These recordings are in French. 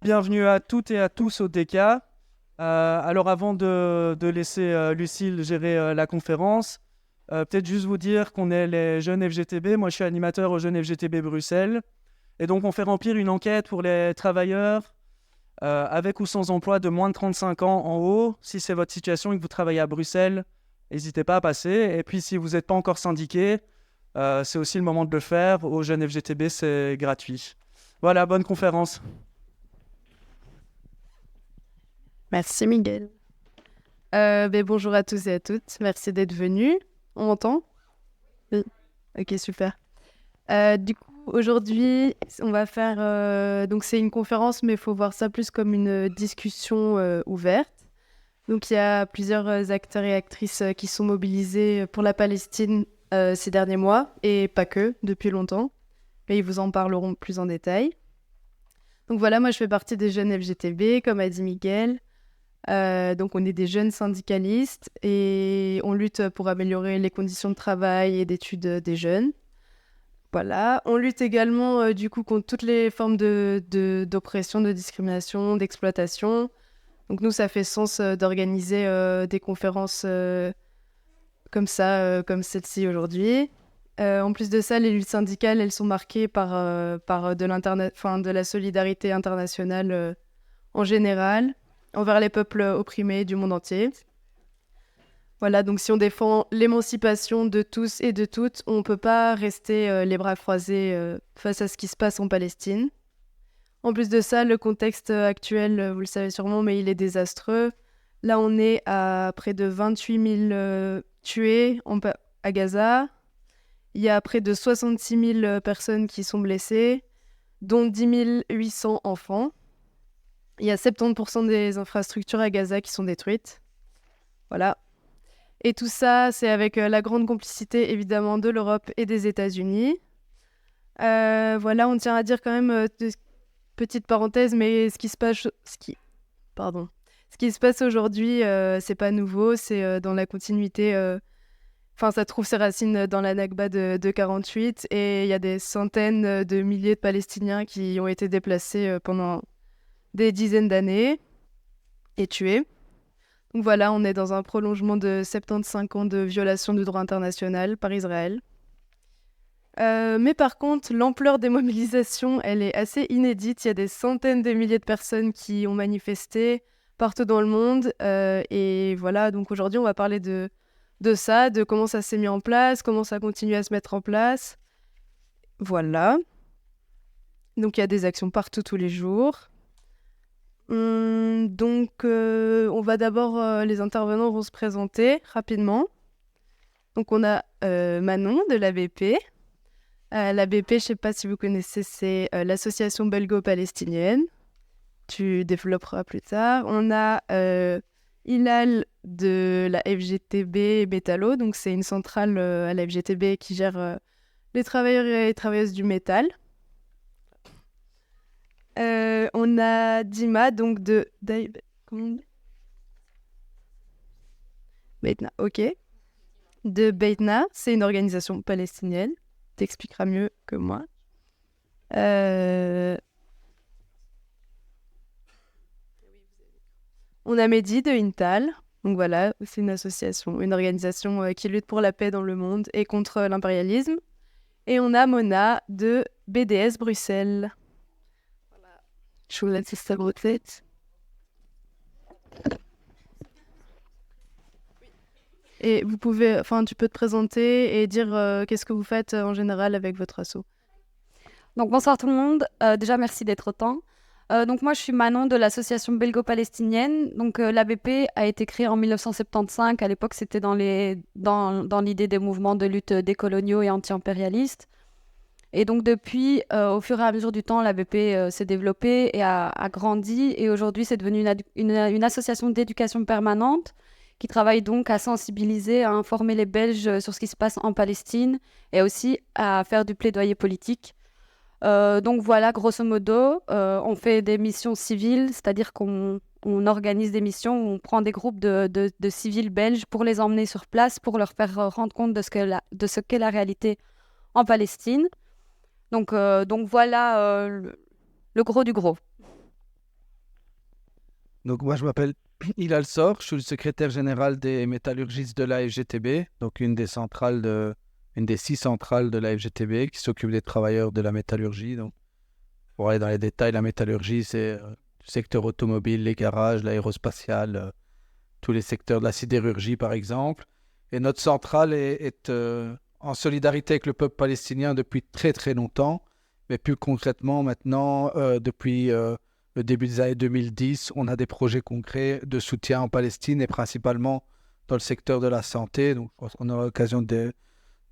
Bienvenue à toutes et à tous au DK. Alors avant de laisser Lucille gérer la conférence, peut-être juste vous dire qu'on est les jeunes FGTB. Moi, je suis animateur aux jeunes FGTB Bruxelles. Et donc, on fait remplir une enquête pour les travailleurs avec ou sans emploi de moins de 35 ans en haut. Si c'est votre situation et que vous travaillez à Bruxelles, n'hésitez pas à passer. Et puis, si vous n'êtes pas encore syndiqué, c'est aussi le moment de le faire. Aux jeunes FGTB, c'est gratuit. Voilà, bonne conférence. Merci Miguel. Bonjour à tous et à toutes. Merci d'être venus. On m'entend? Oui. Ok, super. Du coup, aujourd'hui, on va faire... donc c'est une conférence, mais il faut voir ça plus comme une discussion ouverte. Donc il y a plusieurs acteurs et actrices qui sont mobilisés pour la Palestine ces derniers mois, et pas que, depuis longtemps. Mais ils vous en parleront plus en détail. Donc voilà, moi je fais partie des jeunes FGTB, comme a dit Miguel. Donc on est des jeunes syndicalistes et on lutte pour améliorer les conditions de travail et d'études des jeunes. Voilà. On lutte également du coup contre toutes les formes d'oppression, de discrimination, d'exploitation. Donc nous, ça fait sens d'organiser des conférences comme ça, comme celle-ci aujourd'hui. En plus de ça, les luttes syndicales, elles sont marquées par de la solidarité internationale en général, envers les peuples opprimés du monde entier. Voilà, donc si on défend l'émancipation de tous et de toutes, on ne peut pas rester les bras croisés face à ce qui se passe en Palestine. En plus de ça, le contexte actuel, vous le savez sûrement, mais il est désastreux. Là, on est à près de 28 000 tués à Gaza. Il y a près de 66 000 personnes qui sont blessées, dont 10 800 enfants. Il y a 70% des infrastructures à Gaza qui sont détruites. Voilà. Et tout ça, c'est avec la grande complicité, évidemment, de l'Europe et des États-Unis. Voilà, on tient à dire quand même, petite parenthèse, mais ce qui se passe aujourd'hui, c'est pas nouveau, c'est dans la continuité. Ça trouve ses racines dans la Nakba de 48, et il y a des centaines de milliers de Palestiniens qui ont été déplacés pendant des dizaines d'années et tués. Donc voilà, on est dans un prolongement de 75 ans de violation du droit international par Israël. Mais par contre, l'ampleur des mobilisations, elle est assez inédite. Il y a des centaines de milliers de personnes qui ont manifesté partout dans le monde. Et voilà, donc aujourd'hui, on va parler de ça, de comment ça s'est mis en place, comment ça continue à se mettre en place. Voilà. Donc il y a des actions partout tous les jours. On va d'abord, les intervenants vont se présenter rapidement. Donc on a Manon de l'ABP. L'ABP, je ne sais pas si vous connaissez, c'est l'association belgo-palestinienne. Tu développeras plus tard. On a Hilal de la FGTB Métallo. Donc c'est une centrale à la FGTB qui gère les travailleurs et les travailleuses du métal. On a Dima, donc Beitna, ok. De Beitna, c'est une organisation palestinienne. T'expliqueras mieux que moi. On a Mehdi de Intal. Donc voilà, c'est une association, une organisation qui lutte pour la paix dans le monde et contre l'impérialisme. Et on a Mona de BDS Bruxelles. Je vous laisse saboter. Et tu peux te présenter et dire qu'est-ce que vous faites en général avec votre asso. Donc bonsoir tout le monde. Déjà merci d'être autant. Donc moi je suis Manon de l'association belgo-palestinienne. Donc l'ABP a été créée en 1975. À l'époque c'était dans l'idée des mouvements de lutte décoloniaux et anti-impérialistes. Et donc depuis, au fur et à mesure du temps, l'ABP s'est développée et a grandi. Et aujourd'hui c'est devenu une association d'éducation permanente qui travaille donc à sensibiliser, à informer les Belges sur ce qui se passe en Palestine et aussi à faire du plaidoyer politique. Donc voilà, grosso modo, on fait des missions civiles, c'est-à-dire qu'on organise des missions où on prend des groupes de civils belges pour les emmener sur place, pour leur faire rendre compte de ce qu'est la réalité en Palestine. Donc voilà le gros du gros. Donc moi je m'appelle Hilal Sor, je suis le secrétaire général des métallurgistes de la FGTB, donc une des 6 centrales de la FGTB qui s'occupe des travailleurs de la métallurgie. Donc pour aller dans les détails, la métallurgie c'est le secteur automobile, les garages, l'aérospatial, tous les secteurs de la sidérurgie par exemple. Et notre centrale est en solidarité avec le peuple palestinien depuis très très longtemps, mais plus concrètement maintenant, depuis le début des années 2010, on a des projets concrets de soutien en Palestine et principalement dans le secteur de la santé. Donc je pense qu'on aura l'occasion de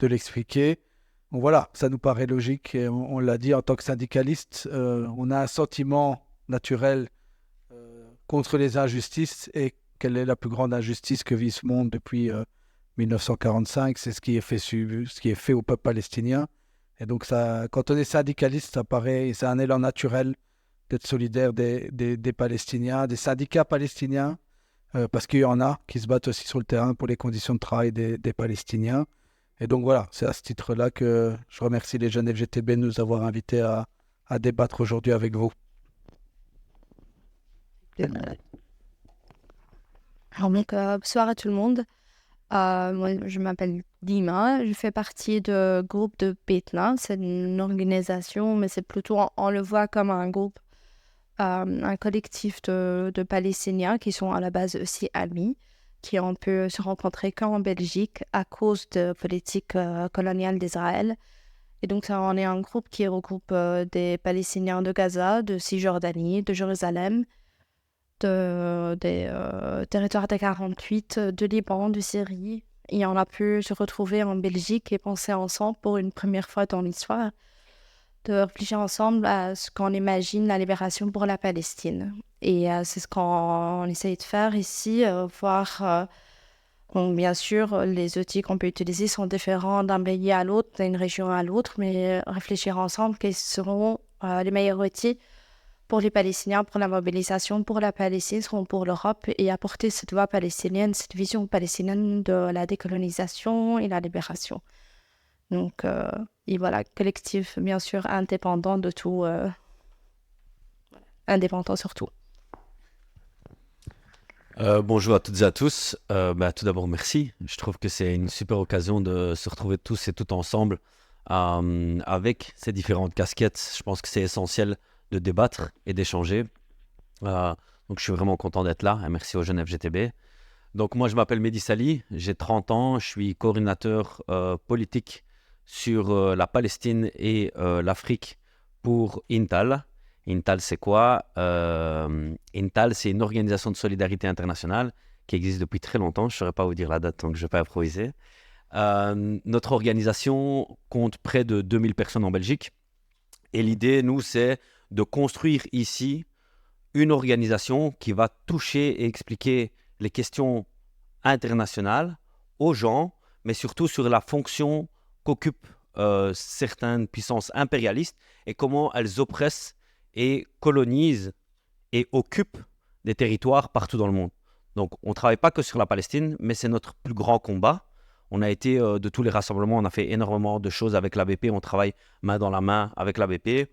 l'expliquer. Donc voilà, ça nous paraît logique et on l'a dit en tant que syndicaliste, on a un sentiment naturel contre les injustices et quelle est la plus grande injustice que vit ce monde depuis 1945, c'est ce qui est fait au peuple palestinien. Et donc, ça, quand on est syndicaliste, ça paraît, c'est un élan naturel d'être solidaire des Palestiniens, des syndicats palestiniens, parce qu'il y en a qui se battent aussi sur le terrain pour les conditions de travail des Palestiniens. Et donc voilà, c'est à ce titre-là que je remercie les jeunes FGTB de nous avoir invités à débattre aujourd'hui avec vous. Bonsoir à tout le monde. Moi, je m'appelle Dima, je fais partie du groupe de Betna. C'est une organisation, mais c'est plutôt, on le voit comme un groupe, un collectif de Palestiniens qui sont à la base aussi amis, qui ont pu se rencontrer qu'en Belgique à cause de politique coloniale d'Israël. Et donc, on est un groupe qui regroupe des Palestiniens de Gaza, de Cisjordanie, de Jérusalem, des territoires des 48, de Liban, de Syrie. Et on a pu se retrouver en Belgique et penser ensemble pour une première fois dans l'histoire, de réfléchir ensemble à ce qu'on imagine la libération pour la Palestine. Et c'est ce qu'on essaye de faire ici, voir... Bon, bien sûr, les outils qu'on peut utiliser sont différents d'un pays à l'autre, d'une région à l'autre, mais réfléchir ensemble quels seront les meilleurs outils pour les Palestiniens, pour la mobilisation, pour la Palestine, seront pour l'Europe, et apporter cette voix palestinienne, cette vision palestinienne de la décolonisation et la libération. Donc, et voilà, collectif, bien sûr, indépendant de tout, indépendant surtout. Bonjour à toutes et à tous. Tout d'abord, merci. Je trouve que c'est une super occasion de se retrouver tous et toutes ensemble avec ces différentes casquettes. Je pense que c'est essentiel de débattre et d'échanger. Donc, je suis vraiment content d'être là. Et merci aux jeunes FGTB. Donc, moi, je m'appelle Mehdi Sali. J'ai 30 ans. Je suis coordinateur politique sur la Palestine et l'Afrique pour Intal. Intal, c'est quoi? Intal, c'est une organisation de solidarité internationale qui existe depuis très longtemps. Je ne saurais pas vous dire la date, donc je ne vais pas improviser. Notre organisation compte près de 2000 personnes en Belgique. Et l'idée, nous, c'est de construire ici une organisation qui va toucher et expliquer les questions internationales aux gens, mais surtout sur la fonction qu'occupent certaines puissances impérialistes et comment elles oppressent et colonisent et occupent des territoires partout dans le monde. Donc, on ne travaille pas que sur la Palestine, mais c'est notre plus grand combat. On a été de tous les rassemblements, on a fait énormément de choses avec l'ABP, on travaille main dans la main avec l'ABP,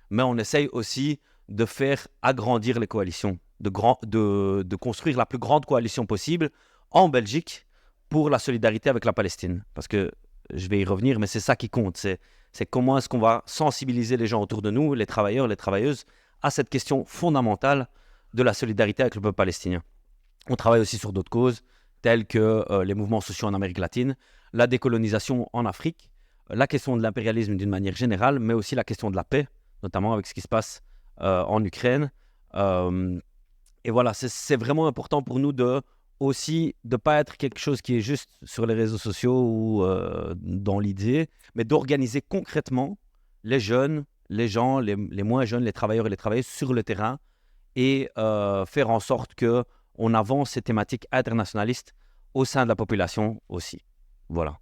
mais on essaye aussi de faire agrandir les coalitions, de construire la plus grande coalition possible en Belgique pour la solidarité avec la Palestine. Parce que, je vais y revenir, mais c'est ça qui compte, c'est comment est-ce qu'on va sensibiliser les gens autour de nous, les travailleurs, les travailleuses, à cette question fondamentale de la solidarité avec le peuple palestinien. On travaille aussi sur d'autres causes, telles que les mouvements sociaux en Amérique latine, la décolonisation en Afrique, la question de l'impérialisme d'une manière générale, mais aussi la question de la paix, notamment avec ce qui se passe en Ukraine. Et voilà, c'est vraiment important pour nous aussi de ne pas être quelque chose qui est juste sur les réseaux sociaux ou dans l'idée, mais d'organiser concrètement les jeunes, les gens, les moins jeunes, les travailleurs et les travailleuses sur le terrain et faire en sorte qu'on avance ces thématiques internationalistes au sein de la population aussi. Voilà.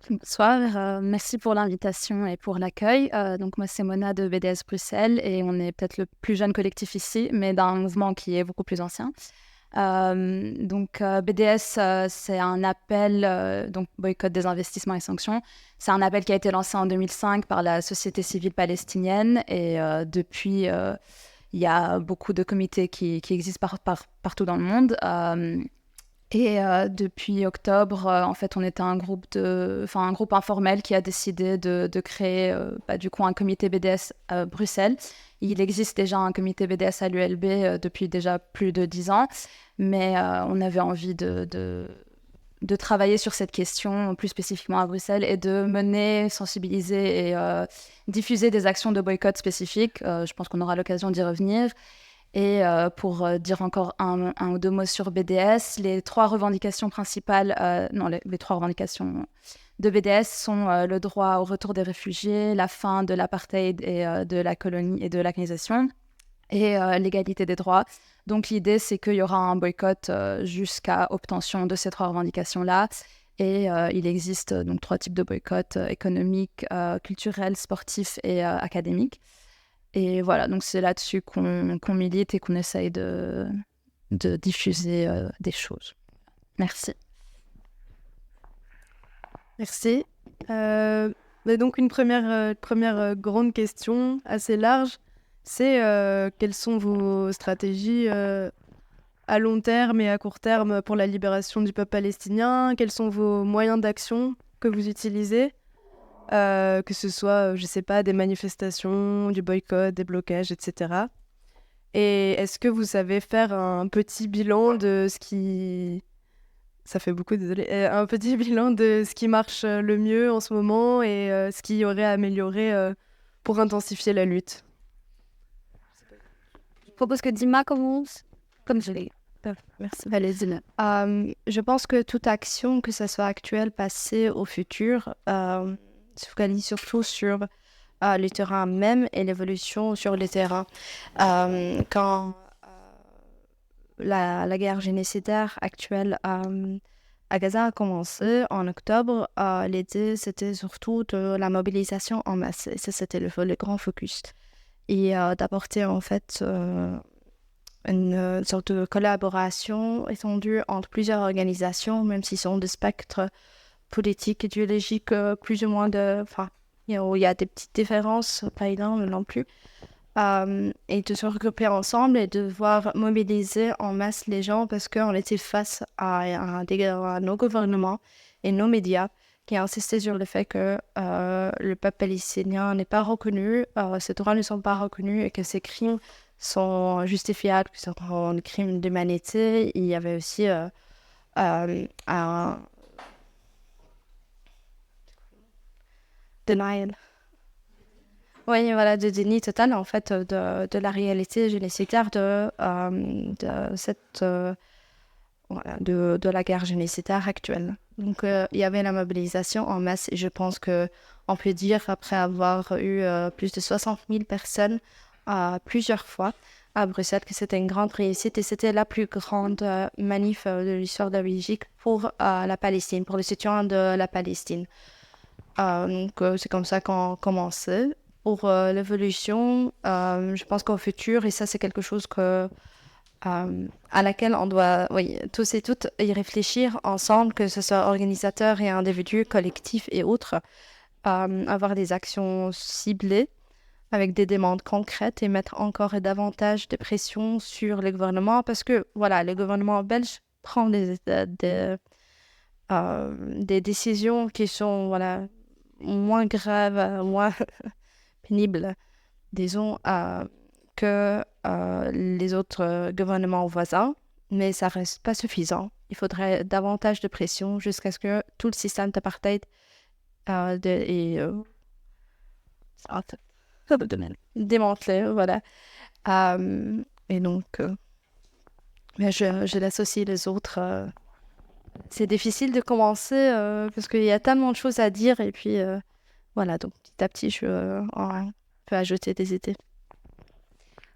Bonsoir, merci pour l'invitation et pour l'accueil. Donc moi c'est Mona de BDS Bruxelles et on est peut-être le plus jeune collectif ici, mais d'un mouvement qui est beaucoup plus ancien. BDS, c'est un appel, donc boycott des investissements et sanctions. C'est un appel qui a été lancé en 2005 par la société civile palestinienne et depuis, il y a beaucoup de comités qui existent partout dans le monde. Depuis octobre, en fait, on était un groupe informel qui a décidé de créer du coup un comité BDS à Bruxelles. Il existe déjà un comité BDS à l'ULB depuis déjà plus de 10 ans, mais on avait envie de travailler sur cette question plus spécifiquement à Bruxelles et de mener, sensibiliser et diffuser des actions de boycott spécifiques. Je pense qu'on aura l'occasion d'y revenir. Et pour dire encore un ou deux mots sur BDS, les trois revendications principales, les trois revendications de BDS sont le droit au retour des réfugiés, la fin de l'apartheid et de la colonie et de la colonisation, et l'égalité des droits. Donc l'idée, c'est qu'il y aura un boycott jusqu'à obtention de ces trois revendications-là. Et il existe donc 3 types de boycotts, économiques, culturels, sportifs et académiques. Et voilà, donc c'est là-dessus qu'on milite et qu'on essaye de diffuser des choses. Merci. Merci. Mais donc une première grande question assez large, c'est quelles sont vos stratégies à long terme et à court terme pour la libération du peuple palestinien? Quels sont vos moyens d'action que vous utilisez? Que ce soit, je sais pas, des manifestations, du boycott, des blocages, etc. Et est-ce que vous savez faire un petit bilan de ce qui... Ça fait beaucoup, désolé. Un petit bilan de ce qui marche le mieux en ce moment et ce qu'il y aurait à améliorer pour intensifier la lutte. Je propose que Dima commence, comme je l'ai. Merci. Allez, Dina. Je pense que toute action, que ce soit actuelle, passée ou future, se focalise surtout sur le terrain même et l'évolution sur le terrain. Quand la guerre génocidaire actuelle à Gaza a commencé en octobre, l'idée c'était surtout de la mobilisation en masse. Et ça, c'était le grand focus. Et d'apporter en fait une sorte de collaboration étendue entre plusieurs organisations, même s'ils sont de spectres politiques, idéologiques, plus ou moins il y a des petites différences, pas énormes non plus. Et de se regrouper ensemble et de voir mobiliser en masse les gens parce qu'on était face à nos gouvernements et nos médias qui insistaient sur le fait que le peuple palestinien n'est pas reconnu, ses droits ne sont pas reconnus et que ces crimes sont justifiables, que ce sont des crimes d'humanité. Il y avait aussi un denial. Oui, voilà, de déni total en fait de la réalité génocidaire de la guerre génocidaire actuelle. Donc il y avait la mobilisation en masse et je pense que on peut dire après avoir eu plus de 60 000 personnes plusieurs fois à Bruxelles que c'était une grande réussite et c'était la plus grande manif de l'histoire de la Belgique pour la Palestine, pour le soutien de la Palestine. Donc c'est comme ça qu'on commençait. Pour l'évolution, je pense qu'au futur, et ça c'est quelque chose à laquelle on doit tous et toutes y réfléchir ensemble, que ce soit organisateurs et individus, collectifs et autres, avoir des actions ciblées avec des demandes concrètes et mettre encore et davantage de pression sur les gouvernements parce que voilà, le gouvernement belge prend des décisions qui sont moins graves, moins pénibles, disons, que les autres gouvernements voisins, mais ça reste pas suffisant. Il faudrait davantage de pression jusqu'à ce que tout le système d'apartheid démantelé, voilà. Et donc, je laisse aussi les autres. C'est difficile de commencer parce qu'il y a tellement de choses à dire et puis voilà, donc petit à petit, je peux ajouter des idées.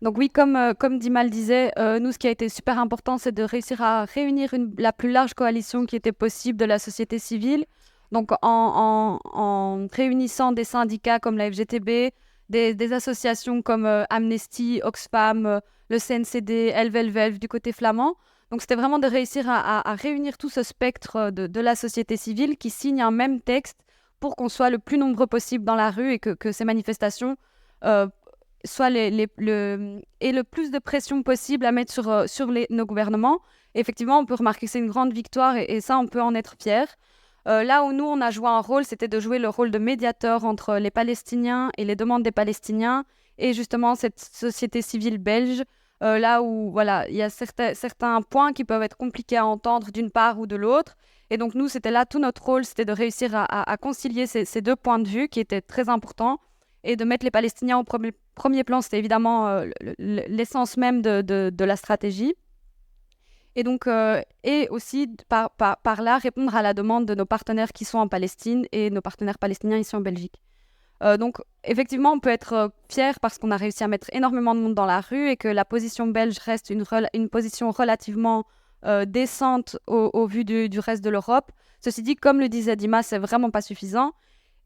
Donc oui, comme Dima le disait, nous, ce qui a été super important, c'est de réussir à réunir la plus large coalition qui était possible de la société civile. Donc en réunissant des syndicats comme la FGTB, des associations comme Amnesty, Oxfam, le CNCD, Elvelvelv du côté flamand. Donc c'était vraiment de réussir à réunir tout ce spectre de la société civile qui signe un même texte pour qu'on soit le plus nombreux possible dans la rue et que ces manifestations ait le plus de pression possible à mettre sur nos gouvernements. Et effectivement, on peut remarquer que c'est une grande victoire et ça, on peut en être fier. Là où nous, on a joué un rôle, c'était de jouer le rôle de médiateur entre les Palestiniens et les demandes des Palestiniens et justement cette société civile belge, là où voilà, il y a certains points qui peuvent être compliqués à entendre d'une part ou de l'autre. Et donc nous, c'était là tout notre rôle, c'était de réussir à concilier ces deux points de vue qui étaient très importants et de mettre les Palestiniens au premier plan. C'était évidemment l'essence même de la stratégie. Et donc, et aussi par là, répondre à la demande de nos partenaires qui sont en Palestine et nos partenaires palestiniens ici en Belgique. Donc, effectivement, on peut être fier parce qu'on a réussi à mettre énormément de monde dans la rue et que la position belge reste une position relativement décente au vu du reste de l'Europe. Ceci dit, comme le disait Dima, c'est vraiment pas suffisant.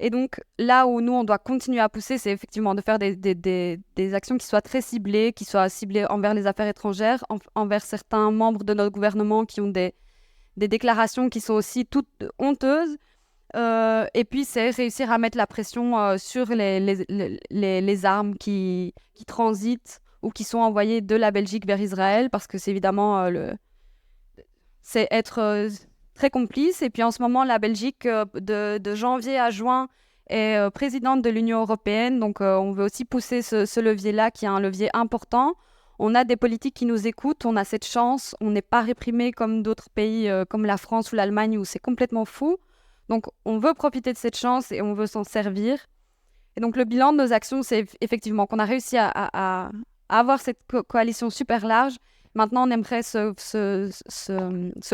Et donc, là où nous, on doit continuer à pousser, c'est effectivement de faire des actions qui soient très ciblées, qui soient ciblées envers les affaires étrangères, envers certains membres de notre gouvernement qui ont des déclarations qui sont aussi toutes honteuses. Et puis, c'est réussir à mettre la pression sur les armes qui transitent ou qui sont envoyées de la Belgique vers Israël, parce que c'est évidemment c'est être très complice. Et puis en ce moment, la Belgique, de janvier à juin, est présidente de l'Union européenne. Donc on veut aussi pousser ce levier-là, qui est un levier important. On a des politiques qui nous écoutent, on a cette chance, on n'est pas réprimé comme d'autres pays, comme la France ou l'Allemagne, où c'est complètement fou. Donc on veut profiter de cette chance et on veut s'en servir. Et donc le bilan de nos actions, c'est effectivement qu'on a réussi à avoir cette coalition super large. Maintenant, on aimerait se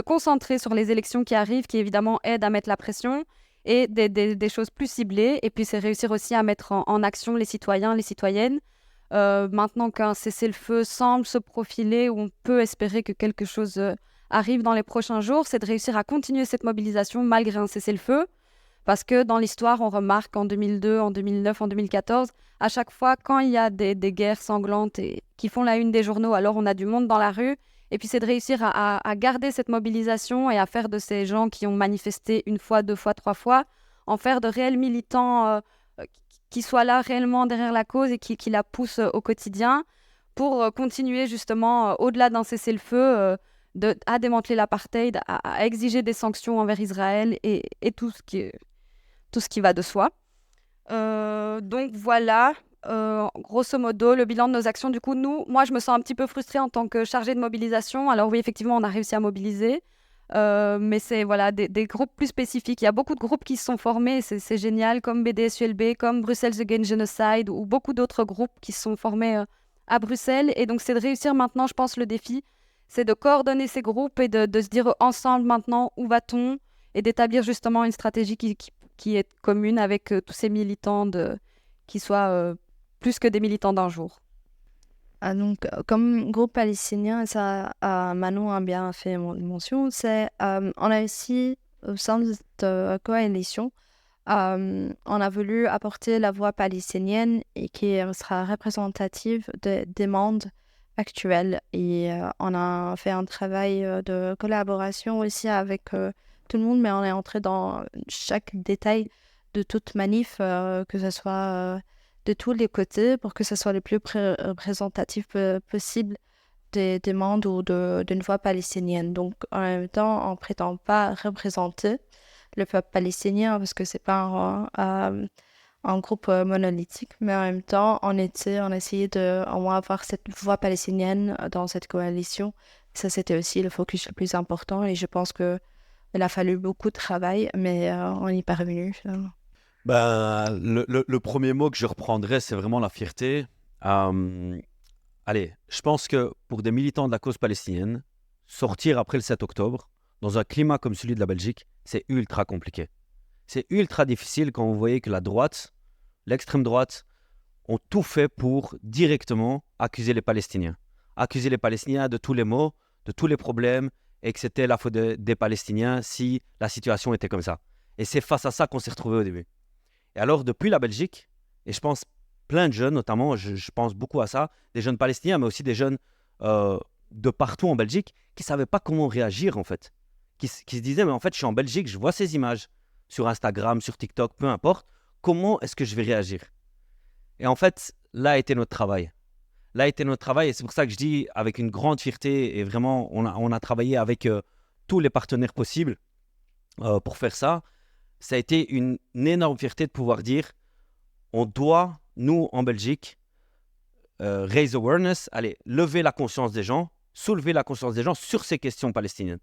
concentrer sur les élections qui arrivent, qui évidemment aident à mettre la pression et des choses plus ciblées. Et puis, c'est réussir aussi à mettre en action les citoyens, les citoyennes. Maintenant qu'un cessez-le-feu semble se profiler, où on peut espérer que quelque chose arrive dans les prochains jours, c'est de réussir à continuer cette mobilisation malgré un cessez-le-feu. Parce que dans l'histoire, on remarque en 2002, en 2009, en 2014, à chaque fois, quand il y a des guerres sanglantes et qui font la une des journaux, alors on a du monde dans la rue. Et puis c'est de réussir à garder cette mobilisation et à faire de ces gens qui ont manifesté une fois, deux fois, trois fois, en faire de réels militants qui soient là réellement derrière la cause et qui la poussent au quotidien pour continuer justement, au-delà d'un cessez-le-feu, à démanteler l'apartheid, à exiger des sanctions envers Israël et tout ce qui va de soi. Donc voilà, grosso modo, le bilan de nos actions. Du coup, moi, je me sens un petit peu frustrée en tant que chargée de mobilisation. Alors oui, effectivement, on a réussi à mobiliser, mais c'est voilà, des groupes plus spécifiques. Il y a beaucoup de groupes qui se sont formés, c'est génial, comme BDS-ULB, comme Brussels Against Genocide, ou beaucoup d'autres groupes qui se sont formés à Bruxelles. Et donc, c'est de réussir maintenant, je pense, le défi, c'est de coordonner ces groupes et de se dire ensemble maintenant où va-t-on, et d'établir justement une stratégie qui est commune avec tous ces militants qui soient plus que des militants d'un jour. Donc, comme groupe palestinien, ça, Manon a bien fait mention, on a aussi, au sein de cette coalition, on a voulu apporter la voix palestinienne et qui sera représentative des demandes actuelles. Et on a fait un travail de collaboration aussi avec tout le monde, mais on est entré dans chaque détail de toute manif, que ce soit de tous les côtés, pour que ce soit le plus représentatif possible des demandes ou d'une voix palestinienne. Donc, en même temps, on ne prétend pas représenter le peuple palestinien parce que ce n'est pas un groupe monolithique, mais en même temps, on essayait de au moins avoir cette voix palestinienne dans cette coalition. Ça, c'était aussi le focus le plus important et je pense qu'il a fallu beaucoup de travail, mais on y est parvenu finalement. Ben, le premier mot que je reprendrais, c'est vraiment la fierté. Allez, je pense que pour des militants de la cause palestinienne, sortir après le 7 octobre, dans un climat comme celui de la Belgique, c'est ultra compliqué. C'est ultra difficile quand vous voyez que la droite, l'extrême droite, ont tout fait pour directement accuser les Palestiniens. Accuser les Palestiniens de tous les maux, de tous les problèmes, et que c'était la faute des Palestiniens si la situation était comme ça. Et c'est face à ça qu'on s'est retrouvés au début. Et alors, depuis la Belgique, et je pense plein de jeunes, notamment, je pense beaucoup à ça, des jeunes palestiniens, mais aussi des jeunes de partout en Belgique, qui ne savaient pas comment réagir, en fait. Qui se disaient, mais en fait, je suis en Belgique, je vois ces images sur Instagram, sur TikTok, peu importe, comment est-ce que je vais réagir? Et en fait, là était notre travail. Là était notre travail et c'est pour ça que je dis avec une grande fierté et vraiment, on a travaillé avec tous les partenaires possibles pour faire ça. Ça a été une énorme fierté de pouvoir dire on doit, nous, en Belgique, raise awareness, allez, lever la conscience des gens, soulever la conscience des gens sur ces questions palestiniennes.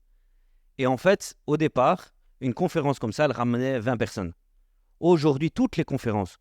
Et en fait, au départ, une conférence comme ça, elle ramenait 20 personnes. Aujourd'hui, toutes les conférences,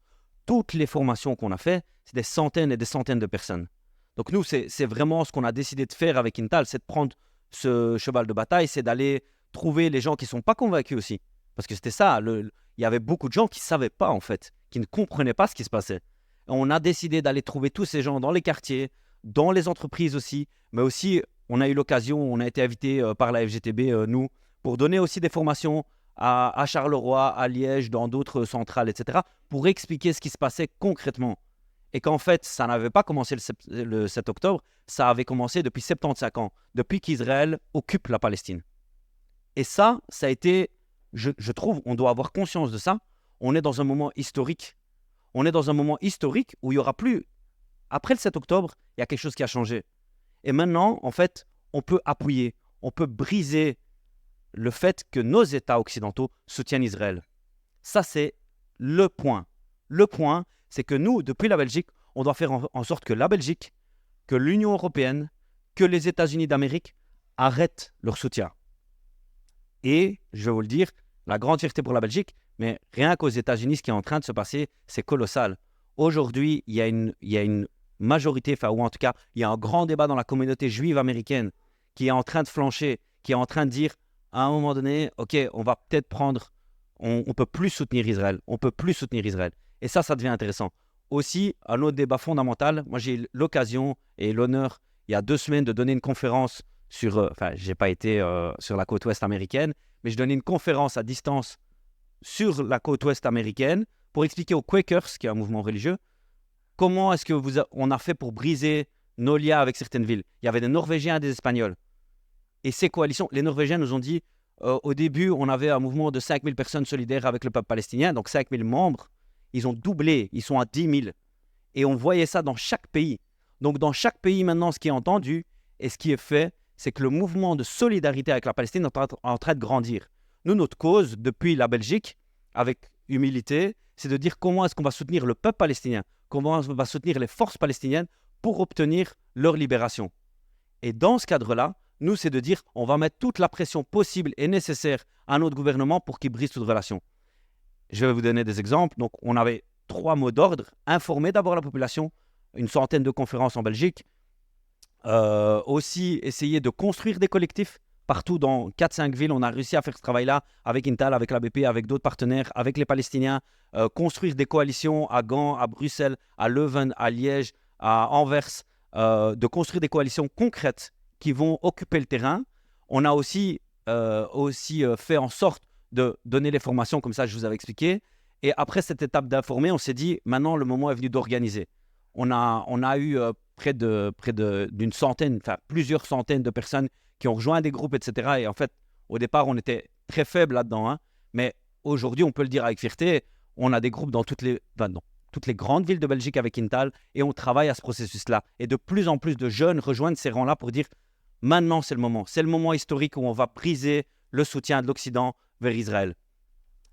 toutes les formations qu'on a fait, c'est des centaines et des centaines de personnes. Donc nous, c'est vraiment ce qu'on a décidé de faire avec Intal, c'est de prendre ce cheval de bataille, c'est d'aller trouver les gens qui ne sont pas convaincus aussi. Parce que c'était ça, il y avait beaucoup de gens qui ne savaient pas en fait, qui ne comprenaient pas ce qui se passait. Et on a décidé d'aller trouver tous ces gens dans les quartiers, dans les entreprises aussi, mais aussi on a eu l'occasion, on a été invité par la FGTB, nous, pour donner aussi des formations à Charleroi, à Liège, dans d'autres centrales, etc., pour expliquer ce qui se passait concrètement. Et qu'en fait, ça n'avait pas commencé le 7 octobre, ça avait commencé depuis 75 ans, depuis qu'Israël occupe la Palestine. Et ça a été, je trouve, on doit avoir conscience de ça. On est dans un moment historique. On est dans un moment historique où il n'y aura plus, après le 7 octobre, il y a quelque chose qui a changé. Et maintenant, en fait, on peut appuyer, on peut briser le fait que nos États occidentaux soutiennent Israël. Ça, c'est le point. Le point, c'est que nous, depuis la Belgique, on doit faire en sorte que la Belgique, que l'Union européenne, que les États-Unis d'Amérique arrêtent leur soutien. Et, je vais vous le dire, la grande fierté pour la Belgique, mais rien qu'aux États-Unis, ce qui est en train de se passer, c'est colossal. Aujourd'hui, il y a une majorité, enfin, ou en tout cas, il y a un grand débat dans la communauté juive américaine qui est en train de flancher, qui est en train de dire, à un moment donné, OK, on va peut-être prendre, on ne peut plus soutenir Israël, on ne peut plus soutenir Israël. Et ça devient intéressant. Aussi, un autre débat fondamental, moi j'ai eu l'occasion et l'honneur, il y a 2 semaines, de donner une conférence sur, je n'ai pas été sur la côte ouest américaine, mais je donnais une conférence à distance sur la côte ouest américaine pour expliquer aux Quakers, qui est un mouvement religieux, comment est-ce que on a fait pour briser nos liens avec certaines villes. Il y avait des Norvégiens et des Espagnols. Et ces coalitions, les Norvégiens nous ont dit, au début, on avait un mouvement de 5000 personnes solidaires avec le peuple palestinien, donc 5000 membres. Ils ont doublé, ils sont à 10 000. Et on voyait ça dans chaque pays. Donc dans chaque pays maintenant, ce qui est entendu et ce qui est fait, c'est que le mouvement de solidarité avec la Palestine est en train de grandir. Nous, notre cause, depuis la Belgique, avec humilité, c'est de dire comment est-ce qu'on va soutenir le peuple palestinien, comment on va soutenir les forces palestiniennes pour obtenir leur libération. Et dans ce cadre-là, nous, c'est de dire on va mettre toute la pression possible et nécessaire à notre gouvernement pour qu'il brise toute relation. Je vais vous donner des exemples. Donc, on avait 3 mots d'ordre. Informer d'abord la population, une centaine de conférences en Belgique. Aussi, essayer de construire des collectifs. Partout dans 4-5 villes, on a réussi à faire ce travail-là avec Intal, avec l'ABP, avec d'autres partenaires, avec les Palestiniens. Construire des coalitions à Gand, à Bruxelles, à Leuven, à Liège, à Anvers. De construire des coalitions concrètes qui vont occuper le terrain. On a aussi fait en sorte de donner les formations, comme ça je vous avais expliqué. Et après cette étape d'informer, on s'est dit, maintenant le moment est venu d'organiser. On a eu près d'une centaine, enfin plusieurs centaines de personnes qui ont rejoint des groupes, etc. Et en fait, au départ, on était très faible là-dedans. Hein. Mais aujourd'hui, on peut le dire avec fierté, on a des groupes dans toutes les grandes villes de Belgique avec Intal et on travaille à ce processus-là. Et de plus en plus de jeunes rejoignent ces rangs-là pour dire, maintenant c'est le moment. C'est le moment historique où on va briser le soutien de l'Occident vers Israël.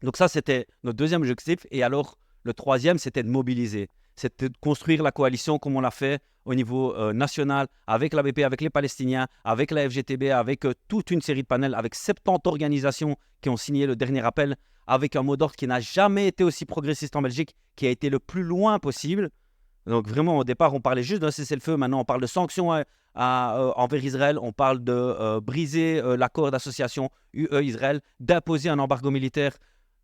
Donc ça, c'était notre deuxième objectif. Et alors, le troisième, c'était de mobiliser. C'était de construire la coalition comme on l'a fait au niveau national, avec l'ABP, avec les Palestiniens, avec la FGTB, avec toute une série de panels, avec 70 organisations qui ont signé le dernier appel, avec un mot d'ordre qui n'a jamais été aussi progressiste en Belgique, qui a été le plus loin possible. Donc vraiment, au départ, on parlait juste d'un cessez-le-feu. Maintenant, on parle de sanctions envers Israël. On parle de briser l'accord d'association UE-Israël, d'imposer un embargo militaire.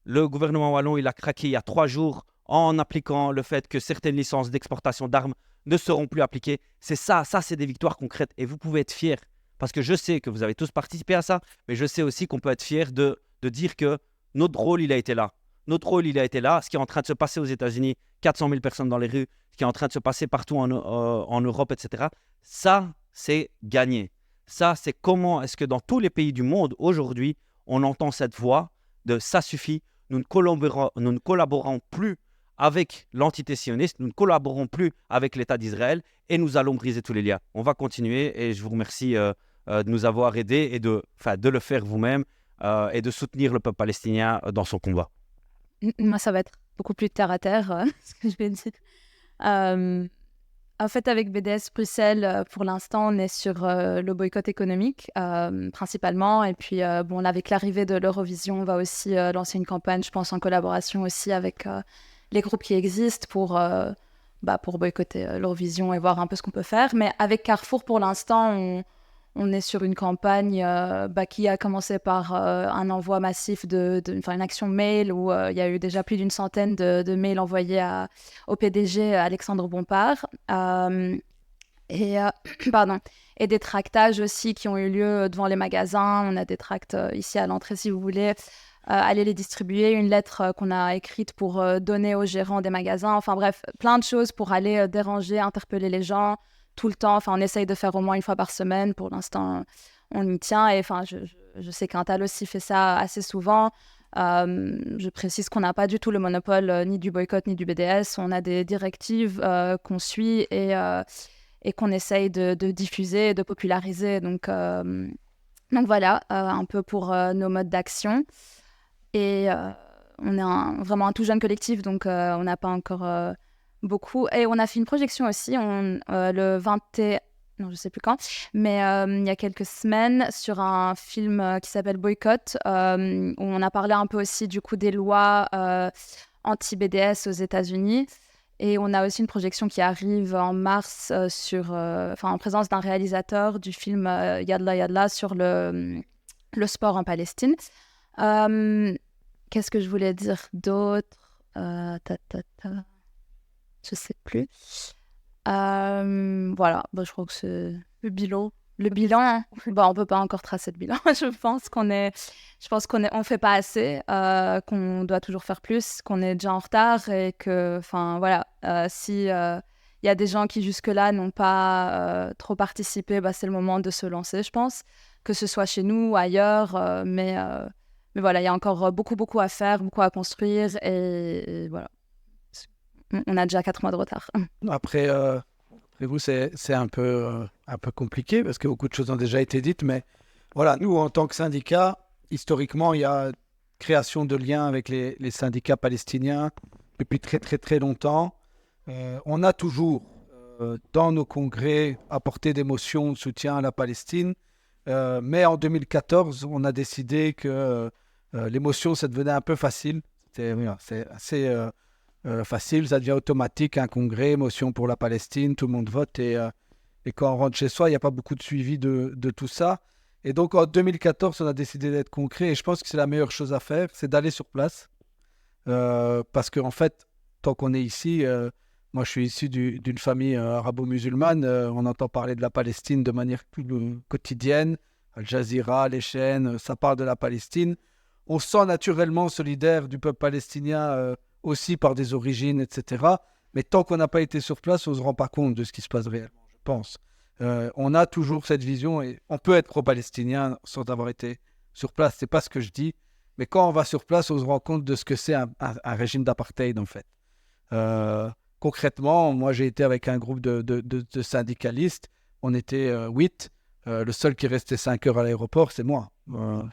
Le gouvernement wallon, il a craqué il y a 3 jours en appliquant le fait que certaines licences d'exportation d'armes ne seront plus appliquées. C'est ça, c'est des victoires concrètes. Et vous pouvez être fiers, parce que je sais que vous avez tous participé à ça, mais je sais aussi qu'on peut être fiers de dire que notre rôle, il a été là. Notre rôle, il a été là. Ce qui est en train de se passer aux États-Unis, 400 000 personnes dans les rues, ce qui est en train de se passer partout en Europe, etc. Ça, c'est gagné. Ça, c'est comment est-ce que dans tous les pays du monde, aujourd'hui, on entend cette voix de « ça suffit ». Nous ne collaborons plus avec l'entité sioniste, nous ne collaborons plus avec l'État d'Israël et nous allons briser tous les liens. On va continuer et je vous remercie de nous avoir aidés et de le faire vous-même et de soutenir le peuple palestinien dans son combat. Moi, ça va être beaucoup plus terre à terre, ce que je vais dire. En fait, avec BDS Bruxelles, pour l'instant, on est sur le boycott économique, principalement. Et puis, bon, là, avec l'arrivée de l'Eurovision, on va aussi lancer une campagne, je pense, en collaboration aussi avec les groupes qui existent pour boycotter l'Eurovision et voir un peu ce qu'on peut faire. Mais avec Carrefour, pour l'instant, on est sur une campagne qui a commencé par un envoi massif une action mail où il y a eu déjà plus d'une centaine de mails envoyés au PDG Alexandre Bompard. Et des tractages aussi qui ont eu lieu devant les magasins. On a des tracts ici à l'entrée si vous voulez. Aller les distribuer, une lettre qu'on a écrite pour donner aux gérants des magasins. Enfin bref, plein de choses pour aller déranger, interpeller les gens. Tout le temps, on essaye de faire au moins une fois par semaine. Pour l'instant, on y tient. Et je sais qu'Intal aussi fait ça assez souvent. Je précise qu'on n'a pas du tout le monopole ni du boycott ni du BDS. On a des directives qu'on suit et qu'on essaye de diffuser, de populariser. Donc voilà, un peu pour nos modes d'action. Et on est vraiment un tout jeune collectif, donc on n'a pas encore... beaucoup. Et on a fait une projection aussi le 21... Non, je sais plus quand. Mais il y a quelques semaines sur un film qui s'appelle Boycott, où on a parlé un peu aussi du coup des lois anti-BDS aux États-Unis. Et on a aussi une projection qui arrive en mars en présence d'un réalisateur du film Yadla Yadla sur le sport en Palestine. Qu'est-ce que je voulais dire d'autre Je sais plus. Voilà, je crois que c'est Le bilan. le bilan. On peut pas encore tracer le bilan. Je pense qu'on fait pas assez, qu'on doit toujours faire plus, qu'on est déjà en retard et que, voilà, si il y a des gens qui jusque-là n'ont pas trop participé, c'est le moment de se lancer, je pense, que ce soit chez nous ou ailleurs, mais voilà, il y a encore beaucoup à faire, beaucoup à construire et voilà. On a déjà 4 mois de retard. Après vous, c'est un peu compliqué parce que beaucoup de choses ont déjà été dites, mais voilà, nous, en tant que syndicat, historiquement, il y a création de liens avec les syndicats palestiniens depuis très, très, très longtemps. On a toujours, dans nos congrès, apporté des motions de soutien à la Palestine, mais en 2014, on a décidé que les motions, ça devenait un peu facile. C'est assez... facile, ça devient automatique, un congrès, motion pour la Palestine, tout le monde vote et quand on rentre chez soi, il n'y a pas beaucoup de suivi de tout ça. Et donc en 2014, on a décidé d'être concret et je pense que c'est la meilleure chose à faire, c'est d'aller sur place. Parce qu'en fait, tant qu'on est ici, moi je suis issu d'une famille arabo-musulmane, on entend parler de la Palestine de manière plus quotidienne, Al Jazeera, les chaînes, ça parle de la Palestine. On se sent naturellement solidaire du peuple palestinien aussi par des origines, etc. Mais tant qu'on n'a pas été sur place, on ne se rend pas compte de ce qui se passe réellement, je pense. On a toujours cette vision et on peut être pro-palestinien sans avoir été sur place. Ce n'est pas ce que je dis. Mais quand on va sur place, on se rend compte de ce que c'est un régime d'apartheid, en fait. Concrètement, moi, j'ai été avec un groupe de syndicalistes. On était 8. Le seul qui restait 5 heures à l'aéroport, c'est moi.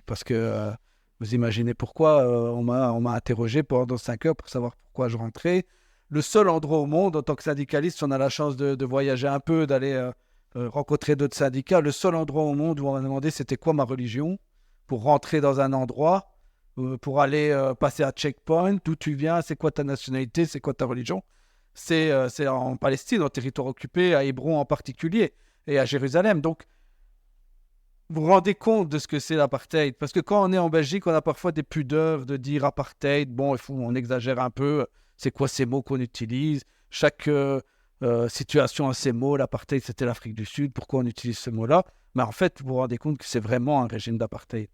Parce que... vous imaginez pourquoi on m'a interrogé pendant 5 heures pour savoir pourquoi je rentrais. Le seul endroit au monde, en tant que syndicaliste, on a la chance de voyager un peu, d'aller rencontrer d'autres syndicats. Le seul endroit au monde où on m'a demandé c'était quoi ma religion pour rentrer dans un endroit, pour aller passer à checkpoint, d'où tu viens, c'est quoi ta nationalité, c'est quoi ta religion. C'est en Palestine, en territoire occupé, à Hébron en particulier, et à Jérusalem. Donc, vous vous rendez compte de ce que c'est l'apartheid? Parce que quand on est en Belgique, on a parfois des pudeurs de dire apartheid. Bon, on exagère un peu. C'est quoi ces mots qu'on utilise? Chaque situation a ses mots. L'apartheid, c'était l'Afrique du Sud. Pourquoi on utilise ce mot-là? Mais en fait, vous vous rendez compte que c'est vraiment un régime d'apartheid.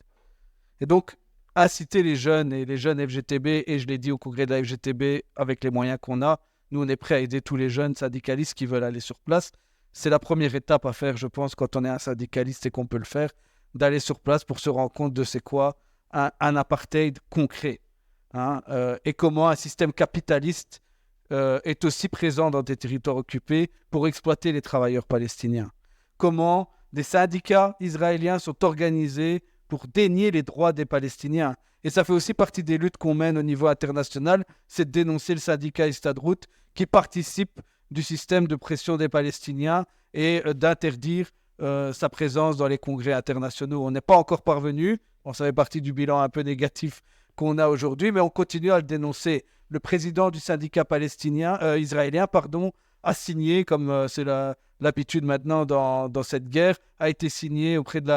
Et donc, inciter les jeunes et les jeunes FGTB, et je l'ai dit au congrès de la FGTB, avec les moyens qu'on a, nous, on est prêts à aider tous les jeunes syndicalistes qui veulent aller sur place. C'est la première étape à faire, je pense, quand on est un syndicaliste et qu'on peut le faire, d'aller sur place pour se rendre compte de c'est quoi un apartheid concret. Et comment un système capitaliste est aussi présent dans des territoires occupés pour exploiter les travailleurs palestiniens. Comment des syndicats israéliens sont organisés pour dénier les droits des Palestiniens. Et ça fait aussi partie des luttes qu'on mène au niveau international, c'est de dénoncer le syndicat Histadrout qui participe du système de pression des Palestiniens et d'interdire sa présence dans les congrès internationaux. On n'est pas encore parvenu, ça fait partie du bilan un peu négatif qu'on a aujourd'hui, mais on continue à le dénoncer. Le président du syndicat israélien, a signé, comme c'est l'habitude maintenant dans cette guerre, a été signé auprès de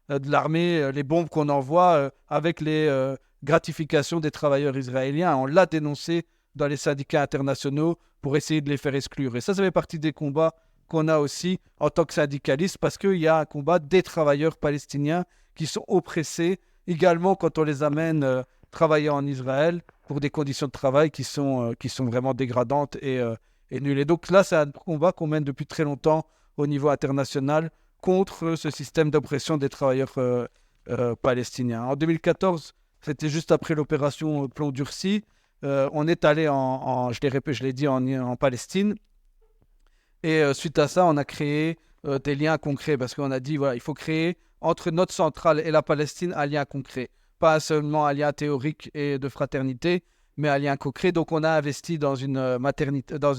l'armée, les bombes qu'on envoie avec les gratifications des travailleurs israéliens. On l'a dénoncé dans les syndicats internationaux pour essayer de les faire exclure. Et ça fait partie des combats qu'on a aussi en tant que syndicaliste, parce qu'il y a un combat des travailleurs palestiniens qui sont oppressés, également quand on les amène travailler en Israël pour des conditions de travail qui sont vraiment dégradantes et nulles. Et donc là, c'est un combat qu'on mène depuis très longtemps au niveau international contre ce système d'oppression des travailleurs palestiniens. En 2014, c'était juste après l'opération Plomb Durci, on est allé je l'ai dit, en Palestine. Et suite à ça, on a créé des liens concrets parce qu'on a dit, voilà, il faut créer entre notre centrale et la Palestine un lien concret. Pas seulement un lien théorique et de fraternité, mais un lien concret. Donc, on a investi dans une maternité, dans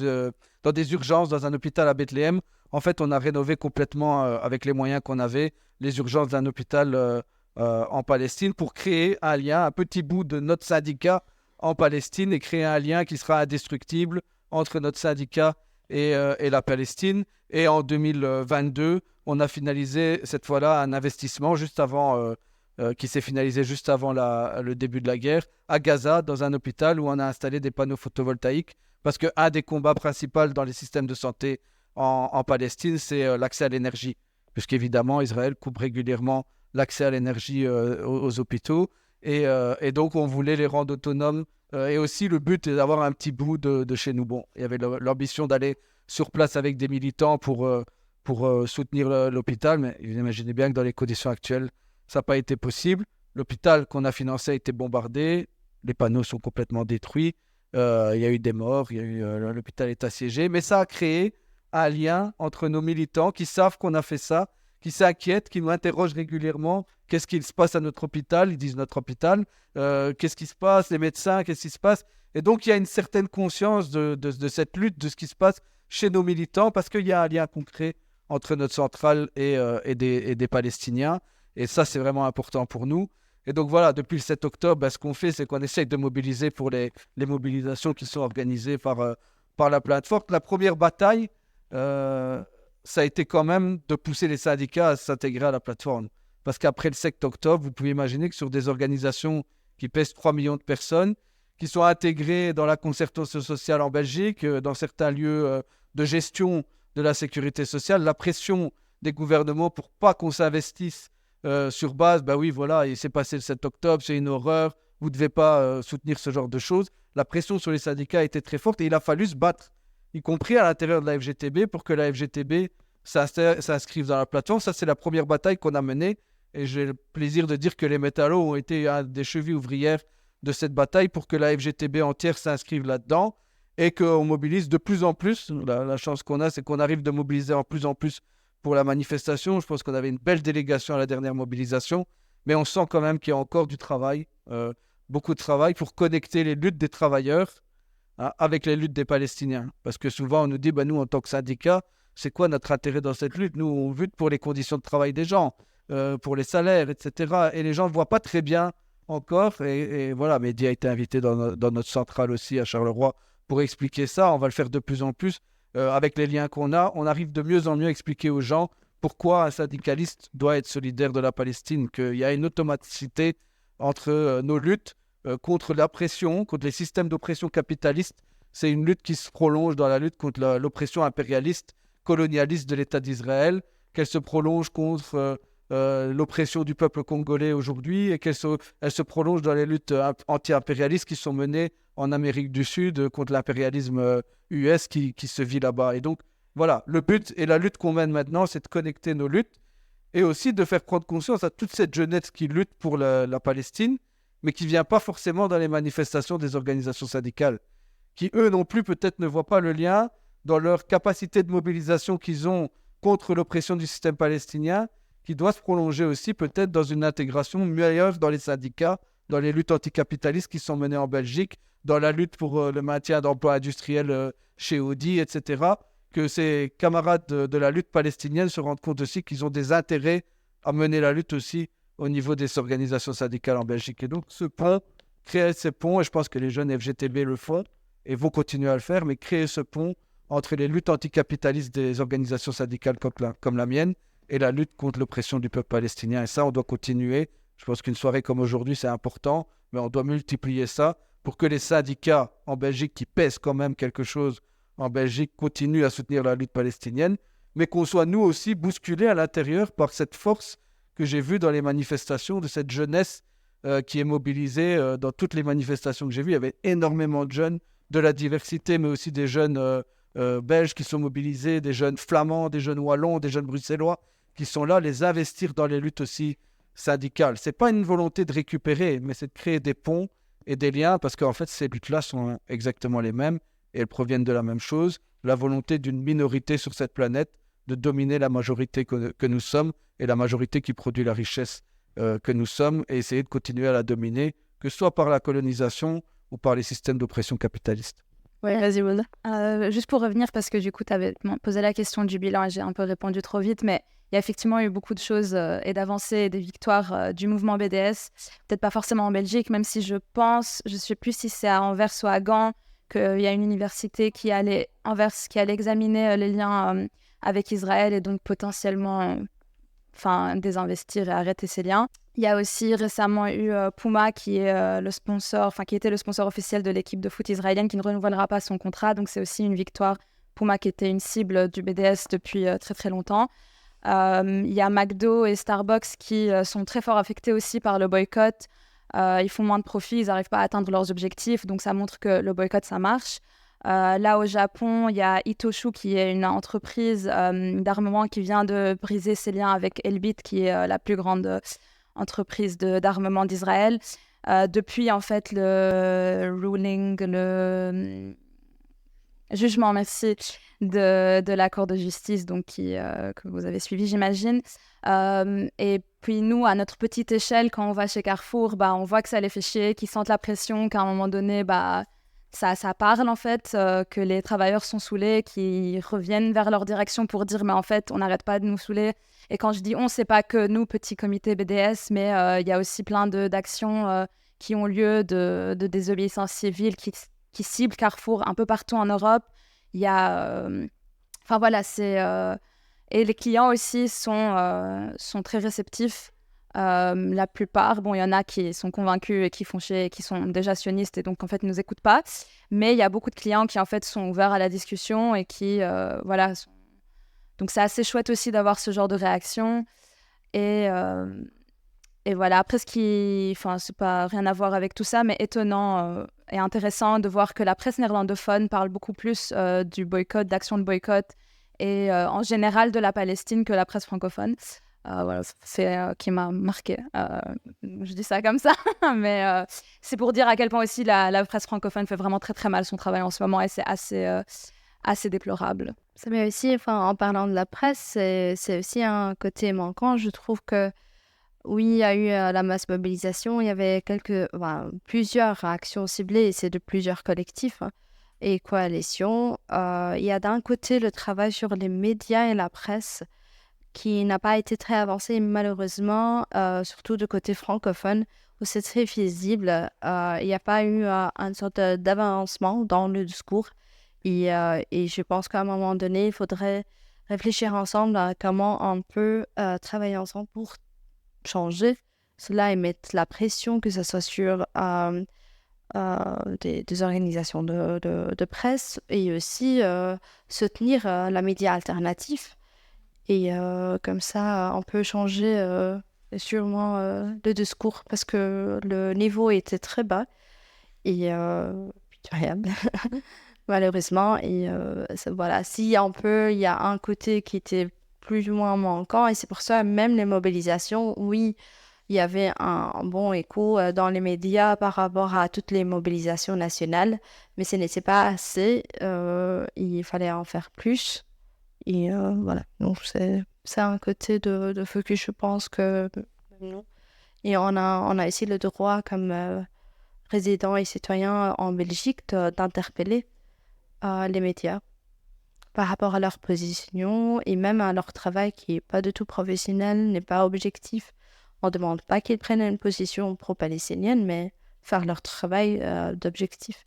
des urgences, dans un hôpital à Bethléem. En fait, on a rénové complètement, avec les moyens qu'on avait, les urgences d'un hôpital en Palestine pour créer un lien, un petit bout de notre syndicat en Palestine et créer un lien qui sera indestructible entre notre syndicat et la Palestine. Et en 2022, on a finalisé cette fois-là un investissement qui s'est finalisé juste avant le début de la guerre, à Gaza, dans un hôpital où on a installé des panneaux photovoltaïques, parce qu'un des combats principaux dans les systèmes de santé en Palestine, c'est l'accès à l'énergie, puisqu'évidemment, Israël coupe régulièrement l'accès à l'énergie aux hôpitaux, et donc on voulait les rendre autonomes, et aussi le but est d'avoir un petit bout de chez nous. Bon, il y avait l'ambition d'aller sur place avec des militants pour soutenir l'hôpital, mais vous imaginez bien que dans les conditions actuelles, ça n'a pas été possible. L'hôpital qu'on a financé a été bombardé, les panneaux sont complètement détruits, il y a eu des morts, l'hôpital est assiégé, mais ça a créé un lien entre nos militants qui savent qu'on a fait ça, qui s'inquiètent, qui nous interrogent régulièrement. Qu'est-ce qu'il se passe à notre hôpital? Ils disent notre hôpital. Qu'est-ce qui se passe? Les médecins, qu'est-ce qui se passe? Et donc, il y a une certaine conscience de cette lutte, de ce qui se passe chez nos militants, parce qu'il y a un lien concret entre notre centrale et des Palestiniens. Et ça, c'est vraiment important pour nous. Et donc voilà, depuis le 7 octobre, ce qu'on fait, c'est qu'on essaye de mobiliser pour les mobilisations qui sont organisées par la plateforme. La première bataille, ça a été quand même de pousser les syndicats à s'intégrer à la plateforme. Parce qu'après le 7 octobre, vous pouvez imaginer que sur des organisations qui pèsent 3 millions de personnes, qui sont intégrées dans la concertation sociale en Belgique, dans certains lieux de gestion de la sécurité sociale, la pression des gouvernements pour pas qu'on s'investisse sur base, oui, voilà, il s'est passé le 7 octobre, c'est une horreur, vous ne devez pas soutenir ce genre de choses. La pression sur les syndicats était très forte et il a fallu se battre, y compris à l'intérieur de la FGTB, pour que la FGTB s'inscrive dans la plateforme. Ça, c'est la première bataille qu'on a menée. Et j'ai le plaisir de dire que les métallos ont été des chevilles ouvrières de cette bataille pour que la FGTB entière s'inscrive là-dedans et qu'on mobilise de plus en plus. La chance qu'on a, c'est qu'on arrive de mobiliser en plus pour la manifestation. Je pense qu'on avait une belle délégation à la dernière mobilisation, mais on sent quand même qu'il y a encore du travail, beaucoup de travail pour connecter les luttes des travailleurs avec les luttes des Palestiniens. Parce que souvent, on nous dit, nous, en tant que syndicat, c'est quoi notre intérêt dans cette lutte? Nous, on lutte pour les conditions de travail des gens, pour les salaires, etc. Et les gens ne voient pas très bien encore. Et voilà, Mehdi a été invité dans notre centrale aussi à Charleroi pour expliquer ça. On va le faire de plus en plus. Avec les liens qu'on a, on arrive de mieux en mieux à expliquer aux gens pourquoi un syndicaliste doit être solidaire de la Palestine, qu'il y a une automaticité entre nos luttes contre la pression, contre les systèmes d'oppression capitaliste. C'est une lutte qui se prolonge dans la lutte contre l'oppression impérialiste, colonialiste de l'État d'Israël, qu'elle se prolonge contre l'oppression du peuple congolais aujourd'hui et elle se prolonge dans les luttes anti-impérialistes qui sont menées en Amérique du Sud contre l'impérialisme US qui se vit là-bas. Et donc, voilà, le but et la lutte qu'on mène maintenant, c'est de connecter nos luttes et aussi de faire prendre conscience à toute cette jeunesse qui lutte pour la Palestine, mais qui ne vient pas forcément dans les manifestations des organisations syndicales, qui eux non plus peut-être ne voient pas le lien dans leur capacité de mobilisation qu'ils ont contre l'oppression du système palestinien, qui doit se prolonger aussi peut-être dans une intégration meilleure dans les syndicats, dans les luttes anticapitalistes qui sont menées en Belgique, dans la lutte pour le maintien d'emplois industriels chez Audi, etc., que ces camarades de la lutte palestinienne se rendent compte aussi qu'ils ont des intérêts à mener la lutte aussi au niveau des organisations syndicales en Belgique. Et donc, ce pont, créer ces ponts, et je pense que les jeunes FGTB le font et vont continuer à le faire, mais créer ce pont entre les luttes anticapitalistes des organisations syndicales comme la mienne et la lutte contre l'oppression du peuple palestinien. Et ça, on doit continuer. Je pense qu'une soirée comme aujourd'hui, c'est important, mais on doit multiplier ça pour que les syndicats en Belgique, qui pèsent quand même quelque chose en Belgique, continuent à soutenir la lutte palestinienne, mais qu'on soit nous aussi bousculés à l'intérieur par cette force que j'ai vue dans les manifestations, de cette jeunesse qui est mobilisée dans toutes les manifestations que j'ai vues. Il y avait énormément de jeunes, de la diversité, mais aussi des jeunes belges qui sont mobilisés, des jeunes flamands, des jeunes wallons, des jeunes bruxellois, qui sont là, les investir dans les luttes aussi syndicales. Ce n'est pas une volonté de récupérer, mais c'est de créer des ponts et des liens, parce qu'en fait, ces luttes-là sont exactement les mêmes, et elles proviennent de la même chose, la volonté d'une minorité sur cette planète de dominer la majorité que nous sommes, et la majorité qui produit la richesse que nous sommes, et essayer de continuer à la dominer, que ce soit par la colonisation ou par les systèmes d'oppression capitaliste. Ouais, vas-y, Mona. Juste pour revenir, parce que du coup, tu avais posé la question du bilan et j'ai un peu répondu trop vite, mais il y a effectivement eu beaucoup de choses et d'avancées et des victoires du mouvement BDS. Peut-être pas forcément en Belgique, même si je sais plus si c'est à Anvers ou à Gand, qu'il y a une université qui allait examiner les liens avec Israël et donc potentiellement désinvestir et arrêter ces liens. Il y a aussi récemment eu Puma qui est qui était le sponsor officiel de l'équipe de foot israélienne qui ne renouvellera pas son contrat. Donc c'est aussi une victoire. Puma qui était une cible du BDS depuis très très longtemps. Il y a McDo et Starbucks qui sont très fort affectés aussi par le boycott. Ils font moins de profits, ils n'arrivent pas à atteindre leurs objectifs. Donc ça montre que le boycott, ça marche. Là, au Japon, il y a Itoshu qui est une entreprise d'armement qui vient de briser ses liens avec Elbit, qui est la plus grande entreprise d'armement d'Israël. Depuis, en fait, le jugement, de la Cour de justice, donc que vous avez suivi, j'imagine. Et puis nous, à notre petite échelle, quand on va chez Carrefour, on voit que ça les fait chier, qu'ils sentent la pression, qu'à un moment donné, ça parle en fait, que les travailleurs sont saoulés, qu'ils reviennent vers leur direction pour dire mais en fait on n'arrête pas de nous saouler. Et quand je dis on, c'est pas que nous, petit comité BDS, mais il y a aussi plein d'actions qui ont lieu, de désobéissance civile qui ciblent Carrefour un peu partout en Europe. Il y a... et les clients aussi sont très réceptifs. La plupart, il y en a qui sont convaincus et qui font chier, qui sont déjà sionistes et donc en fait ne nous écoutent pas. Mais il y a beaucoup de clients qui en fait sont ouverts à la discussion et qui donc c'est assez chouette aussi d'avoir ce genre de réaction. Et voilà, après c'est pas rien à voir avec tout ça, mais étonnant et intéressant de voir que la presse néerlandophone parle beaucoup plus du boycott, d'action de boycott et en général de la Palestine que la presse francophone. C'est qui m'a marqué. Je dis ça comme ça, mais c'est pour dire à quel point aussi la presse francophone fait vraiment très très mal son travail en ce moment et c'est assez déplorable. Mais aussi, en parlant de la presse, c'est aussi un côté manquant. Je trouve que oui, il y a eu la masse mobilisation, il y avait plusieurs actions ciblées et c'est de plusieurs collectifs et coalitions. Il y a d'un côté le travail sur les médias et la presse qui n'a pas été très avancé malheureusement, surtout du côté francophone, où c'est très visible. Il n'y a pas eu une sorte d'avancement dans le discours. Et je pense qu'à un moment donné, il faudrait réfléchir ensemble à comment on peut travailler ensemble pour changer cela et mettre la pression, que ce soit sur des organisations de presse et aussi soutenir la média alternatif. Et comme ça, on peut changer sûrement le discours parce que le niveau était très bas et pitoyable, malheureusement. Et voilà, si on peut, il y a un côté qui était plus ou moins manquant et c'est pour ça, même les mobilisations, oui, il il y avait un bon écho dans les médias par rapport à toutes les mobilisations nationales, mais ce n'était pas assez. Il fallait en faire plus. Et voilà, donc c'est un côté de focus, je pense que non. Et on a aussi le droit, comme résidents et citoyens en Belgique, d'interpeller les médias par rapport à leur position et même à leur travail qui n'est pas du tout professionnel, n'est pas objectif. On ne demande pas qu'ils prennent une position pro-palestinienne, mais faire leur travail d'objectif.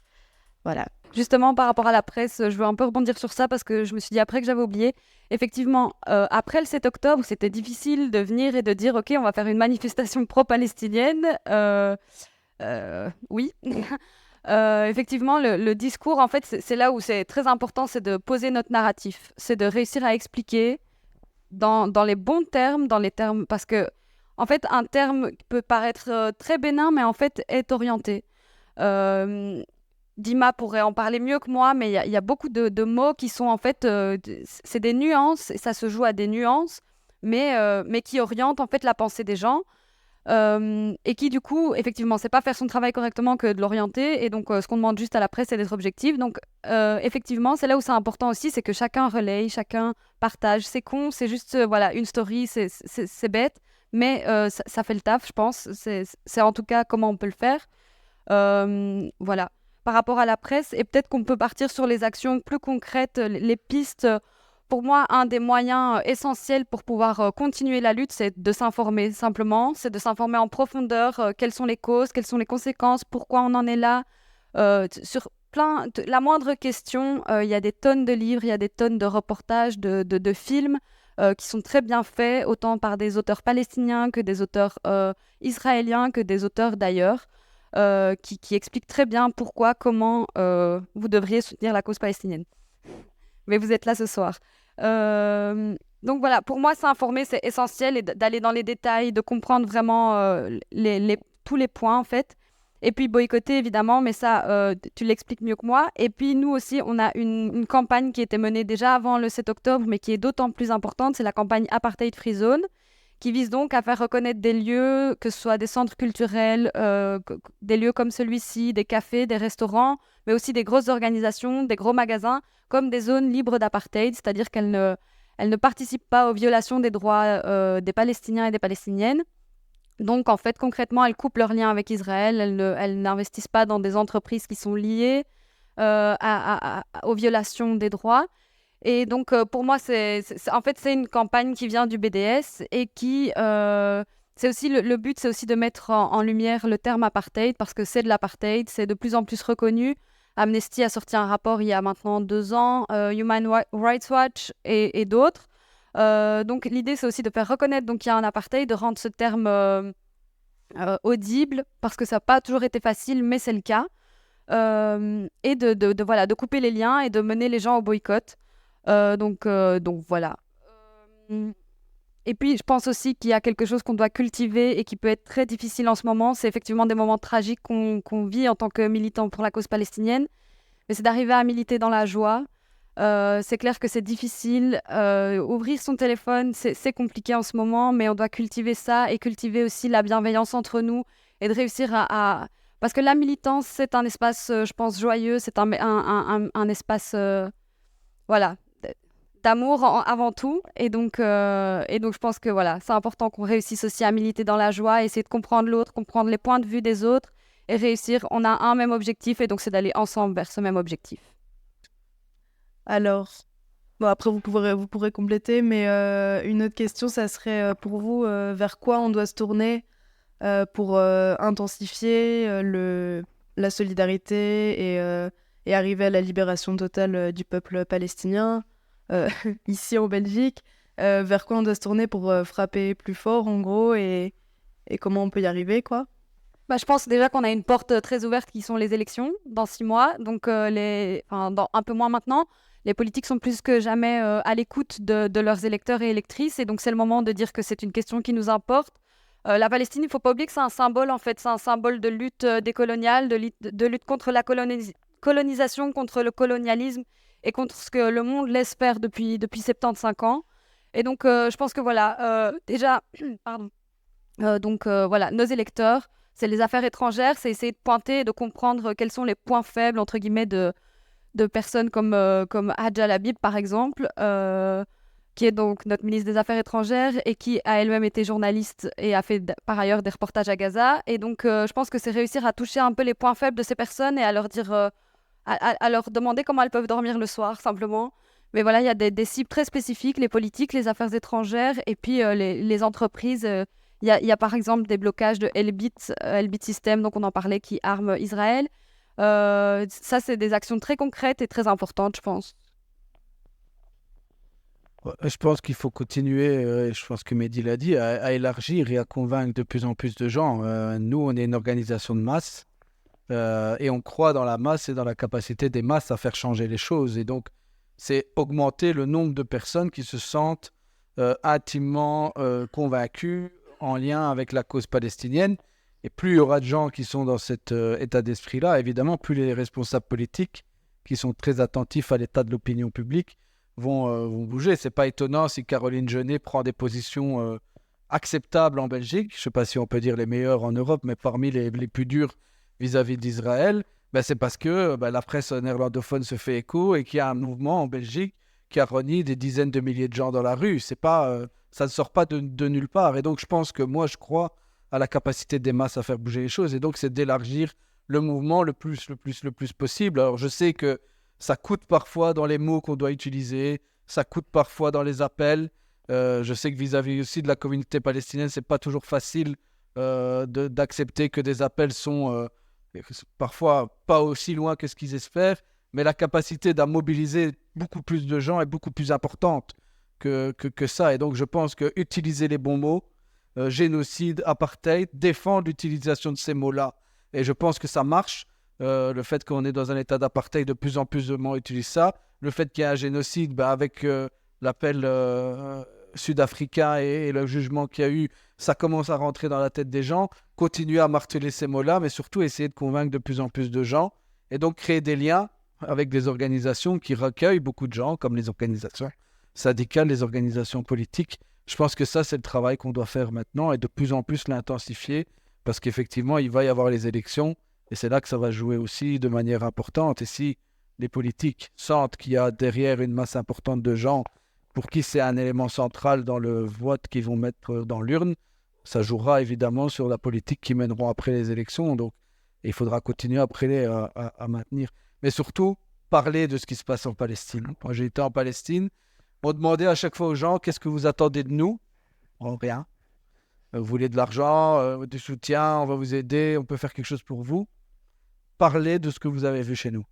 Voilà. Justement, par rapport à la presse, je veux un peu rebondir sur ça parce que je me suis dit après que j'avais oublié. Effectivement, après le 7 octobre, c'était difficile de venir et de dire « Ok, on va faire une manifestation pro-palestinienne ». Oui. Effectivement, le discours, en fait, c'est là où c'est très important, c'est de poser notre narratif. C'est de réussir à expliquer dans les bons termes, dans les termes... Parce que, en fait, un terme peut paraître très bénin, mais en fait, est orienté. Dima pourrait en parler mieux que moi, mais il y a beaucoup de mots qui sont en fait, c'est des nuances, et ça se joue à des nuances, mais qui orientent en fait la pensée des gens, et qui du coup, effectivement, c'est pas faire son travail correctement que de l'orienter, et donc ce qu'on demande juste à la presse, c'est d'être objectif. Donc effectivement, c'est là où c'est important aussi, c'est que chacun relaye, chacun partage. C'est con, c'est juste, voilà, une story, c'est bête, mais ça fait le taf, je pense. C'est en tout cas comment on peut le faire. Voilà. Par rapport à la presse, et peut-être qu'on peut partir sur les actions plus concrètes, les pistes. Pour moi, un des moyens essentiels pour pouvoir continuer la lutte, c'est de s'informer simplement, c'est de s'informer en profondeur, quelles sont les causes, quelles sont les conséquences, pourquoi on en est là. Sur la moindre question, il y a des tonnes de livres, il y a des tonnes de reportages, de films qui sont très bien faits, autant par des auteurs palestiniens que des auteurs israéliens, que des auteurs d'ailleurs. Qui explique très bien pourquoi, comment vous devriez soutenir la cause palestinienne. Mais vous êtes là ce soir. Donc voilà, pour moi, s'informer, c'est essentiel, et d'aller dans les détails, de comprendre vraiment tous les points, en fait. Et puis boycotter, évidemment, mais ça, tu l'expliques mieux que moi. Et puis nous aussi, on a une campagne qui était menée déjà avant le 7 octobre, mais qui est d'autant plus importante, c'est la campagne Apartheid Free Zone, qui vise donc à faire reconnaître des lieux, que ce soit des centres culturels, des lieux comme celui-ci, des cafés, des restaurants, mais aussi des grosses organisations, des gros magasins, comme des zones libres d'apartheid, c'est-à-dire qu'elles ne participent pas aux violations des droits des Palestiniens et des Palestiniennes. Donc, en fait, concrètement, elles coupent leurs liens avec Israël, elles n'investissent pas dans des entreprises qui sont liées aux violations des droits. Et donc, pour moi, en fait, c'est une campagne qui vient du BDS et qui... c'est aussi le but, c'est aussi de mettre en lumière le terme apartheid, parce que c'est de l'apartheid, c'est de plus en plus reconnu. Amnesty a sorti un rapport il y a maintenant 2 ans, Human Rights Watch et d'autres. Donc, l'idée, c'est aussi de faire reconnaître qu'il y a un apartheid, de rendre ce terme audible, parce que ça n'a pas toujours été facile, mais c'est le cas. Et voilà, de couper les liens et de mener les gens au boycott. Donc voilà. Et puis, je pense aussi qu'il y a quelque chose qu'on doit cultiver et qui peut être très difficile en ce moment. C'est effectivement des moments tragiques qu'on vit en tant que militant pour la cause palestinienne. Mais c'est d'arriver à militer dans la joie. C'est clair que c'est difficile. Ouvrir son téléphone, c'est compliqué en ce moment, mais on doit cultiver ça et cultiver aussi la bienveillance entre nous et de réussir à... Parce que la militance, c'est un espace, je pense, joyeux. C'est un espace... voilà, d'amour avant tout, et donc je pense que voilà, c'est important qu'on réussisse aussi à militer dans la joie, essayer de comprendre l'autre, comprendre les points de vue des autres, et réussir. On a un même objectif, et donc c'est d'aller ensemble vers ce même objectif. Alors, bon, après vous pourrez compléter, mais une autre question, ça serait pour vous, vers quoi on doit se tourner pour intensifier la solidarité et arriver à la libération totale du peuple palestinien ici en Belgique, vers quoi on doit se tourner pour frapper plus fort en gros, et comment on peut y arriver, quoi. Je pense déjà qu'on a une porte très ouverte qui sont les élections dans 6 mois, donc dans un peu moins maintenant. Les politiques sont plus que jamais à l'écoute de leurs électeurs et électrices, et donc c'est le moment de dire que c'est une question qui nous importe. La Palestine, il ne faut pas oublier que c'est un symbole, en fait, c'est un symbole de lutte décoloniale, de lutte contre la colonisation, contre le colonialisme, et contre ce que le monde laisse faire depuis 75 ans. Et donc, je pense que voilà, déjà, pardon, Voilà, nos électeurs, c'est les affaires étrangères, c'est essayer de pointer et de comprendre quels sont les points faibles, entre guillemets, de personnes comme Hadja Labib, par exemple, qui est donc notre ministre des Affaires étrangères et qui a elle-même été journaliste et a fait par ailleurs des reportages à Gaza. Et donc, je pense que c'est réussir à toucher un peu les points faibles de ces personnes et à leur dire, à leur demander comment elles peuvent dormir le soir, simplement. Mais voilà, il y a des cibles très spécifiques, les politiques, les affaires étrangères et puis les entreprises. Il y a par exemple des blocages de Elbit System, donc on en parlait, qui arme Israël. Ça, c'est des actions très concrètes et très importantes, je pense. Ouais, je pense qu'il faut continuer, je pense que Mehdi l'a dit, à élargir et à convaincre de plus en plus de gens. Nous, on est une organisation de masse et on croit dans la masse et dans la capacité des masses à faire changer les choses. Et donc, c'est augmenter le nombre de personnes qui se sentent intimement convaincues en lien avec la cause palestinienne. Et plus il y aura de gens qui sont dans cet état d'esprit-là, évidemment, plus les responsables politiques, qui sont très attentifs à l'état de l'opinion publique, vont bouger. C'est pas étonnant si Caroline Genet prend des positions acceptables en Belgique. Je ne sais pas si on peut dire les meilleures en Europe, mais parmi les plus dures vis-à-vis d'Israël. Ben, c'est parce que la presse néerlandophone se fait écho et qu'il y a un mouvement en Belgique qui a renié des dizaines de milliers de gens dans la rue. C'est pas, ça ne sort pas de nulle part. Et donc, je pense que moi, je crois à la capacité des masses à faire bouger les choses. Et donc, c'est d'élargir le mouvement le plus possible. Alors, je sais que ça coûte parfois dans les mots qu'on doit utiliser, ça coûte parfois dans les appels. Je sais que vis-à-vis aussi de la communauté palestinienne, c'est pas toujours facile d'accepter que des appels sont parfois pas aussi loin que ce qu'ils espèrent, mais la capacité d'à mobiliser beaucoup plus de gens est beaucoup plus importante que ça. Et donc, je pense que utiliser les bons mots, génocide, apartheid, défendre l'utilisation de ces mots-là. Et je pense que ça marche. Le fait qu'on est dans un état d'apartheid, de plus en plus de gens utilisent ça. Le fait qu'il y ait un génocide, avec l'appel sud-africain et le jugement qu'il y a eu, ça commence à rentrer dans la tête des gens. Continuer à marteler ces mots-là, mais surtout essayer de convaincre de plus en plus de gens. Et donc créer des liens avec des organisations qui recueillent beaucoup de gens, comme les organisations syndicales, les organisations politiques. Je pense que ça, c'est le travail qu'on doit faire maintenant et de plus en plus l'intensifier, parce qu'effectivement, il va y avoir les élections. Et c'est là que ça va jouer aussi de manière importante. Et si les politiques sentent qu'il y a derrière une masse importante de gens pour qui c'est un élément central dans le vote qu'ils vont mettre dans l'urne, ça jouera évidemment sur la politique qu'ils mèneront après les élections. Donc, il faudra continuer après à maintenir. Mais surtout, parler de ce qui se passe en Palestine. Moi, j'ai été en Palestine. On demandait à chaque fois aux gens, qu'est-ce que vous attendez de nous ? Oh, rien. Vous voulez de l'argent, du soutien, on va vous aider, on peut faire quelque chose pour vous. Parlez de ce que vous avez vu chez nous.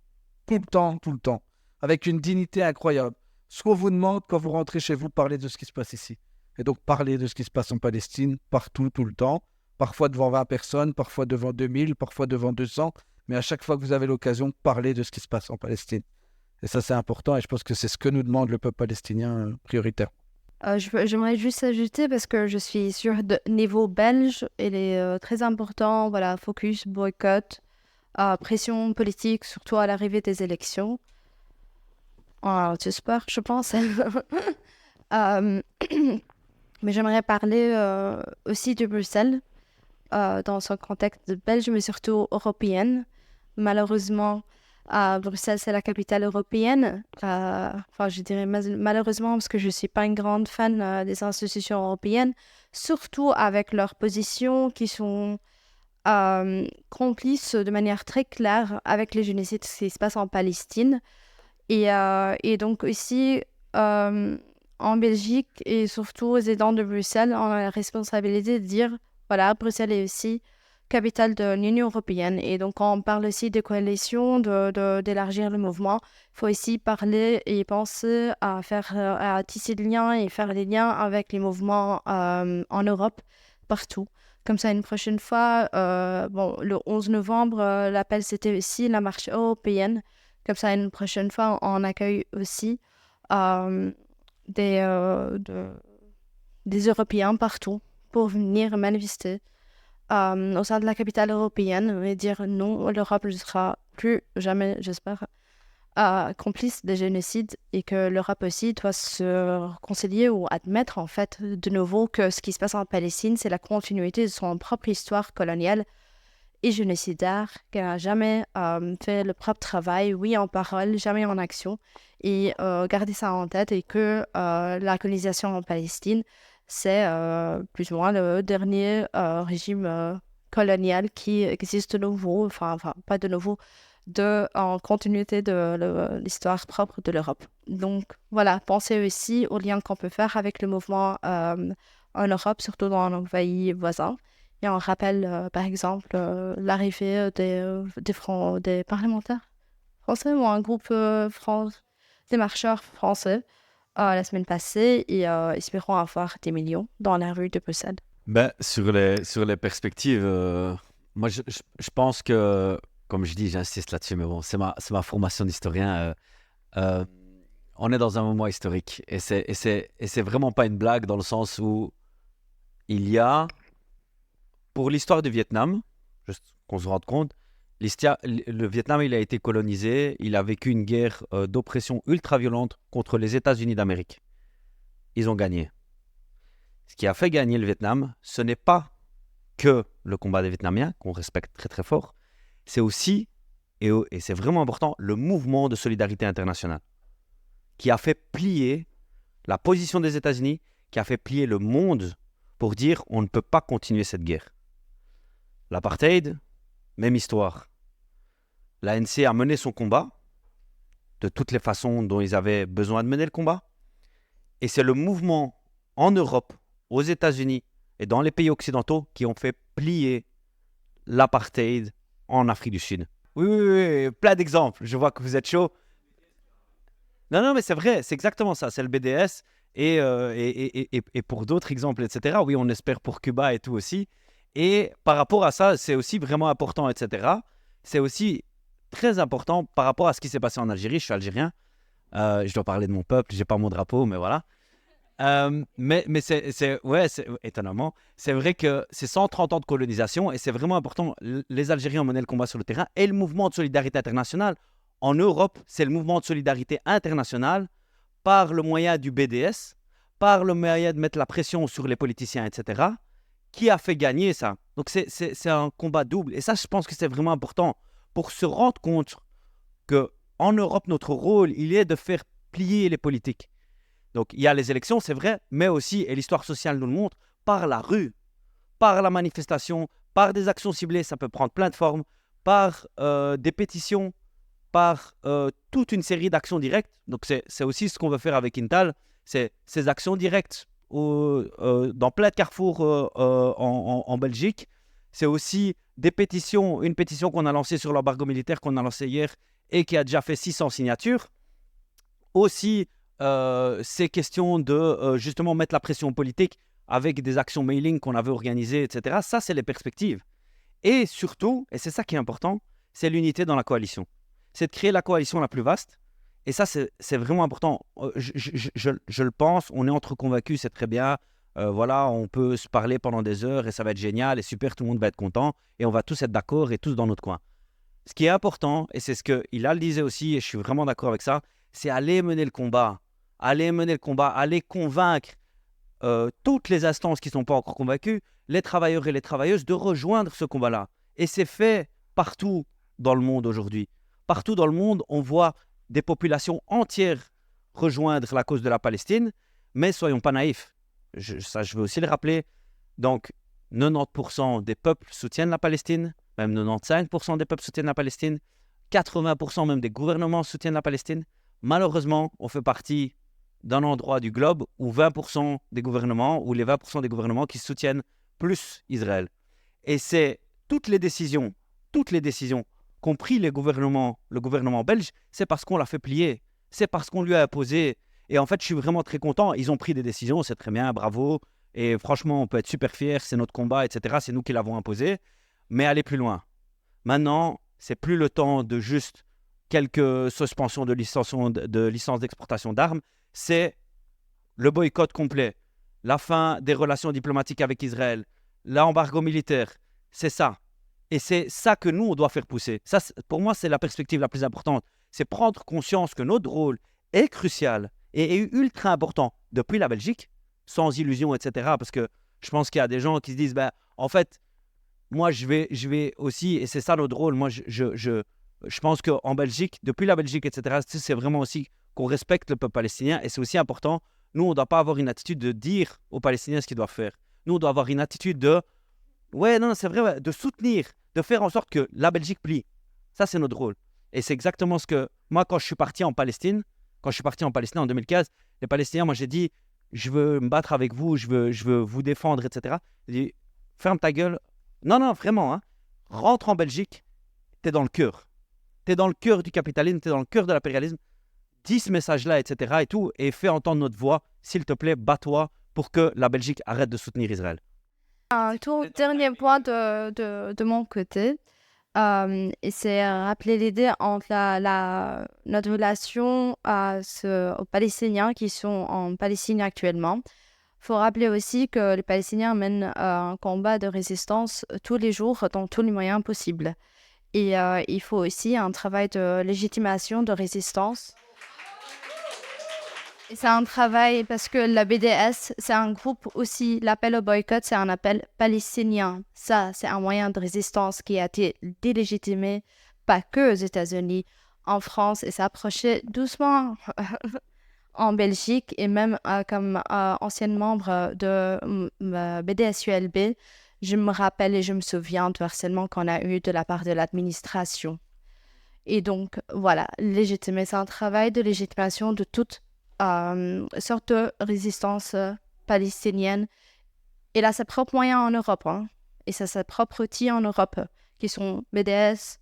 Tout le temps. Avec une dignité incroyable. Ce qu'on vous demande quand vous rentrez chez vous, parlez de ce qui se passe ici. Et donc, parlez de ce qui se passe en Palestine, partout, tout le temps. Parfois devant 20 personnes, parfois devant 2000, parfois devant 200. Mais à chaque fois que vous avez l'occasion, parlez de ce qui se passe en Palestine. Et ça, c'est important. Et je pense que c'est ce que nous demande le peuple palestinien prioritaire. J'aimerais juste ajouter, parce que je suis sûre de niveau belge, il est très important, voilà, focus, boycott, pression politique, surtout à l'arrivée des élections. J'espère, je pense. Mais j'aimerais parler aussi de Bruxelles, dans son contexte belge, mais surtout européenne. Malheureusement, Bruxelles, c'est la capitale européenne. Enfin, je dirais malheureusement, parce que je ne suis pas une grande fan des institutions européennes, surtout avec leurs positions qui sont complices de manière très claire avec les génocides qui se passent en Palestine. Et donc ici, en Belgique et surtout aux aidants de Bruxelles, on a la responsabilité de dire, voilà, Bruxelles est aussi capitale de l'Union européenne. Et donc, quand on parle aussi de coalition, d'élargir le mouvement, il faut aussi parler et penser à tisser des liens et faire des liens avec les mouvements en Europe, partout. Comme ça, une prochaine fois, le 11 novembre, l'appel, c'était aussi la marche européenne. Comme ça, une prochaine fois, on accueille aussi des Européens partout pour venir manifester au sein de la capitale européenne et dire non, l'Europe ne sera plus jamais, j'espère, complice de génocide et que l'Europe aussi doit se réconcilier ou admettre en fait de nouveau que ce qui se passe en Palestine, c'est la continuité de son propre histoire coloniale et génocidaire, qu'elle n'a jamais fait le propre travail, oui en parole, jamais en action, et garder ça en tête et que la colonisation en Palestine, c'est plus ou moins le dernier régime colonial qui existe de nouveau, enfin pas de nouveau, en continuité de l'histoire propre de l'Europe. Donc voilà, pensez aussi aux liens qu'on peut faire avec le mouvement en Europe, surtout dans nos pays voisins. Et on rappelle par exemple l'arrivée des parlementaires français ou un groupe des marcheurs français la semaine passée et espérons avoir des millions dans la rue de Bruxelles. Ben, sur les perspectives, moi je pense que, comme je dis, j'insiste là-dessus, mais bon, c'est ma formation d'historien. On est dans un moment historique et c'est vraiment pas une blague dans le sens où il y a, pour l'histoire du Vietnam, juste qu'on se rende compte, le Vietnam il a été colonisé, il a vécu une guerre d'oppression ultra violente contre les États-Unis d'Amérique. Ils ont gagné. Ce qui a fait gagner le Vietnam, ce n'est pas que le combat des Vietnamiens, qu'on respecte très très fort, c'est aussi, et c'est vraiment important, le mouvement de solidarité internationale, qui a fait plier la position des États-Unis, qui a fait plier le monde pour dire on ne peut pas continuer cette guerre. L'apartheid, même histoire. L'ANC a mené son combat de toutes les façons dont ils avaient besoin de mener le combat, et c'est le mouvement en Europe, aux États-Unis et dans les pays occidentaux qui ont fait plier l'apartheid en Afrique du Sud. Oui, plein d'exemples. Je vois que vous êtes chaud. Non, mais c'est vrai, c'est exactement ça. C'est le BDS et pour d'autres exemples, etc. Oui, on espère pour Cuba et tout aussi. Et par rapport à ça, c'est aussi vraiment important, etc. C'est aussi très important par rapport à ce qui s'est passé en Algérie. Je suis algérien. Je dois parler de mon peuple. J'ai pas mon drapeau, mais voilà. Mais étonnamment, c'est vrai que c'est 130 ans de colonisation et c'est vraiment important. Les Algériens ont mené le combat sur le terrain et le mouvement de solidarité internationale en Europe, c'est le mouvement de solidarité internationale par le moyen du BDS, par le moyen de mettre la pression sur les politiciens, etc., qui a fait gagner ça. Donc c'est un combat double et ça, je pense que c'est vraiment important pour se rendre compte que en Europe, notre rôle, il est de faire plier les politiques. Donc, il y a les élections, c'est vrai, mais aussi, et l'histoire sociale nous le montre, par la rue, par la manifestation, par des actions ciblées, ça peut prendre plein de formes, par des pétitions, par toute une série d'actions directes. Donc, c'est aussi ce qu'on veut faire avec Intal, c'est ces actions directes dans plein de carrefours en Belgique. C'est aussi des pétitions, une pétition qu'on a lancée sur l'embargo militaire qu'on a lancée hier et qui a déjà fait 600 signatures. Aussi, ces questions de justement mettre la pression politique avec des actions mailing qu'on avait organisées, etc. Ça, c'est les perspectives. Et surtout, et c'est ça qui est important, c'est l'unité dans la coalition. C'est de créer la coalition la plus vaste. Et ça, c'est vraiment important. Je le pense, on est entre convaincus, c'est très bien. Voilà, on peut se parler pendant des heures et ça va être génial et super, tout le monde va être content et on va tous être d'accord et tous dans notre coin. Ce qui est important, et c'est ce que Hilal disait aussi, et je suis vraiment d'accord avec ça, c'est aller mener le combat, aller convaincre toutes les instances qui ne sont pas encore convaincues, les travailleurs et les travailleuses, de rejoindre ce combat-là. Et c'est fait partout dans le monde aujourd'hui. Partout dans le monde, on voit des populations entières rejoindre la cause de la Palestine, mais soyons pas naïfs. Je veux aussi le rappeler. Donc, 90% des peuples soutiennent la Palestine, même 95% des peuples soutiennent la Palestine, 80% même des gouvernements soutiennent la Palestine. Malheureusement, on fait partie d'un endroit du globe où 20% des gouvernements, ou les 20% des gouvernements qui soutiennent plus Israël. Et c'est toutes les décisions qu'ont pris le gouvernement belge, c'est parce qu'on l'a fait plier, c'est parce qu'on lui a imposé. Et en fait, je suis vraiment très content. Ils ont pris des décisions, c'est très bien, bravo. Et franchement, on peut être super fiers, c'est notre combat, etc. C'est nous qui l'avons imposé. Mais aller plus loin. Maintenant, c'est plus le temps de juste quelques suspensions de licence d'exportation d'armes. C'est le boycott complet, la fin des relations diplomatiques avec Israël, l'embargo militaire. C'est ça. Et c'est ça que nous, on doit faire pousser. Ça, pour moi, c'est la perspective la plus importante. c'est prendre conscience que notre rôle est crucial et est ultra important depuis la Belgique, sans illusion, etc. Parce que je pense qu'il y a des gens qui se disent, ben, en fait, moi, je vais aussi, et c'est ça notre rôle, moi, je pense qu'en Belgique, depuis la Belgique, etc., c'est vraiment aussi qu'on respecte le peuple palestinien, et c'est aussi important. Nous, on ne doit pas avoir une attitude de dire aux Palestiniens ce qu'ils doivent faire. Nous, on doit avoir une attitude de, ouais, non, c'est vrai, ouais, de soutenir, de faire en sorte que la Belgique plie. Ça, c'est notre rôle. Et c'est exactement ce que, moi, quand je suis parti en Palestine en 2015, les Palestiniens, moi, j'ai dit, je veux me battre avec vous, je veux vous défendre, etc. J'ai dit, ferme ta gueule. Non, vraiment, hein. Rentre en Belgique, t'es dans le cœur. T'es dans le cœur du capitalisme, t'es dans le cœur de l'impérialisme. Dis ce message-là, etc. et tout, et fais entendre notre voix. S'il te plaît, bats-toi pour que la Belgique arrête de soutenir Israël. Un tout dernier point de mon côté, et c'est rappeler l'idée entre notre relation aux Palestiniens qui sont en Palestine actuellement. Il faut rappeler aussi que les Palestiniens mènent un combat de résistance tous les jours dans tous les moyens possibles. Et il faut aussi un travail de légitimation, de résistance. Et c'est un travail parce que la BDS, c'est un groupe aussi, l'appel au boycott, c'est un appel palestinien. Ça, c'est un moyen de résistance qui a été délégitimé, pas que aux États-Unis, en France, et ça approchait doucement en Belgique, et même comme ancienne membre de BDS-ULB, je me rappelle et je me souviens du harcèlement qu'on a eu de la part de l'administration. Et donc, voilà, légitimer, c'est un travail de légitimation de toute sorte de résistance palestinienne. Et là, ses propres moyens en Europe, hein. Et ça, ses propres outils en Europe, qui sont BDS,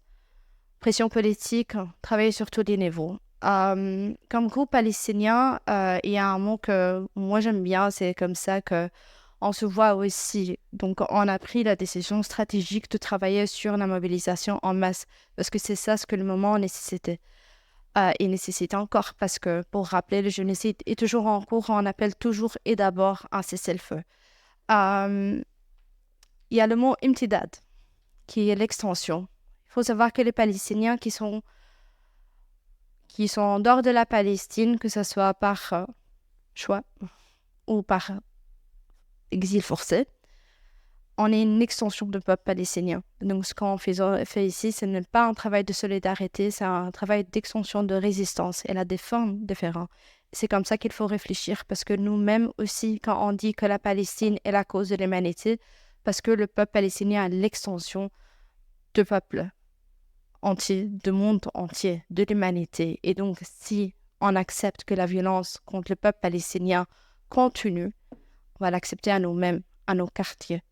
pression politique, travailler sur tous les niveaux. Comme groupe palestinien, il y a un mot que moi j'aime bien, c'est comme ça qu'on se voit aussi. Donc, on a pris la décision stratégique de travailler sur la mobilisation en masse, parce que c'est ça ce que le moment nécessitait. Et nécessite encore, parce que, pour rappeler, le génocide est toujours en cours, on appelle toujours et d'abord un cessez-le-feu. Il y a le mot imtidad, qui est l'extension. Il faut savoir que les Palestiniens qui sont en dehors de la Palestine, que ce soit par choix ou par exil forcé, on est une extension du peuple palestinien. Donc, ce qu'on fait ici, ce n'est pas un travail de solidarité, c'est un travail d'extension de résistance. Elle a des formes différentes. C'est comme ça qu'il faut réfléchir, parce que nous-mêmes aussi, quand on dit que la Palestine est la cause de l'humanité, parce que le peuple palestinien est l'extension du peuple entier, du monde entier, de l'humanité. Et donc, si on accepte que la violence contre le peuple palestinien continue, on va l'accepter à nous-mêmes, à nos quartiers,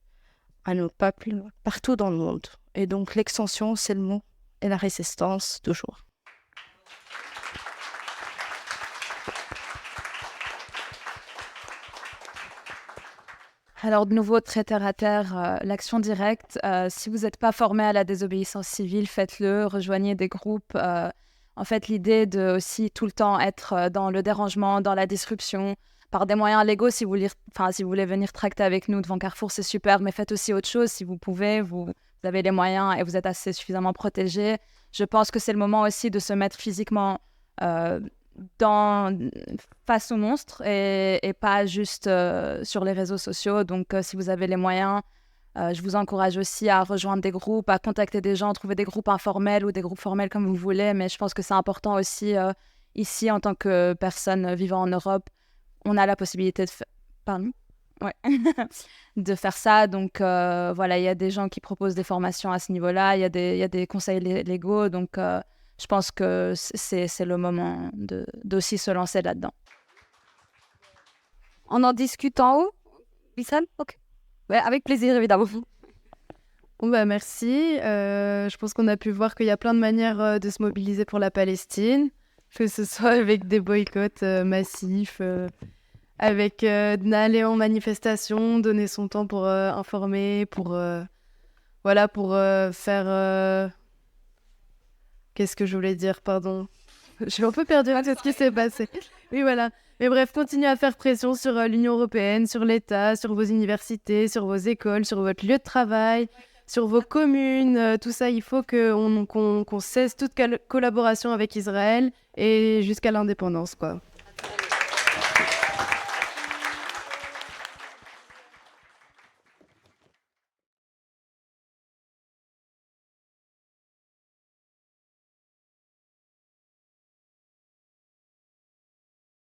à nos peuples, partout dans le monde. Et donc, l'extension, c'est le mot, et la résistance, toujours. Alors, de nouveau, très terre à terre, l'action directe. Si vous n'êtes pas formé à la désobéissance civile, faites-le, rejoignez des groupes. En fait, l'idée de aussi tout le temps être dans le dérangement, dans la disruption, par des moyens légaux, si vous voulez venir tracter avec nous devant Carrefour, c'est super, mais faites aussi autre chose si vous pouvez, vous avez les moyens et vous êtes assez suffisamment protégés. Je pense que c'est le moment aussi de se mettre physiquement face aux monstres et pas juste sur les réseaux sociaux. Donc, si vous avez les moyens, je vous encourage aussi à rejoindre des groupes, à contacter des gens, trouver des groupes informels ou des groupes formels comme vous voulez. Mais je pense que c'est important aussi ici, en tant que personne vivant en Europe, on a la possibilité de faire ça. Donc, voilà, il y a des gens qui proposent des formations à ce niveau-là. Il y a des conseils légaux. Donc, je pense que c'est le moment d'aussi se lancer là-dedans. On en discute en haut, Wissam? Ok. Ouais, avec plaisir, évidemment. Bon, bah, merci. Je pense qu'on a pu voir qu'il y a plein de manières de se mobiliser pour la Palestine, que ce soit avec des boycotts massifs, avec d'aller en manifestation, donner son temps pour informer, pour faire... Qu'est-ce que je voulais dire, pardon. Je suis un peu perdue avec ce qui s'est passé. Oui, voilà. Mais bref, continuez à faire pression sur l'Union européenne, sur l'État, sur vos universités, sur vos écoles, sur votre lieu de travail, sur vos communes, tout ça. Il faut qu'on cesse toute collaboration avec Israël et jusqu'à l'indépendance, quoi.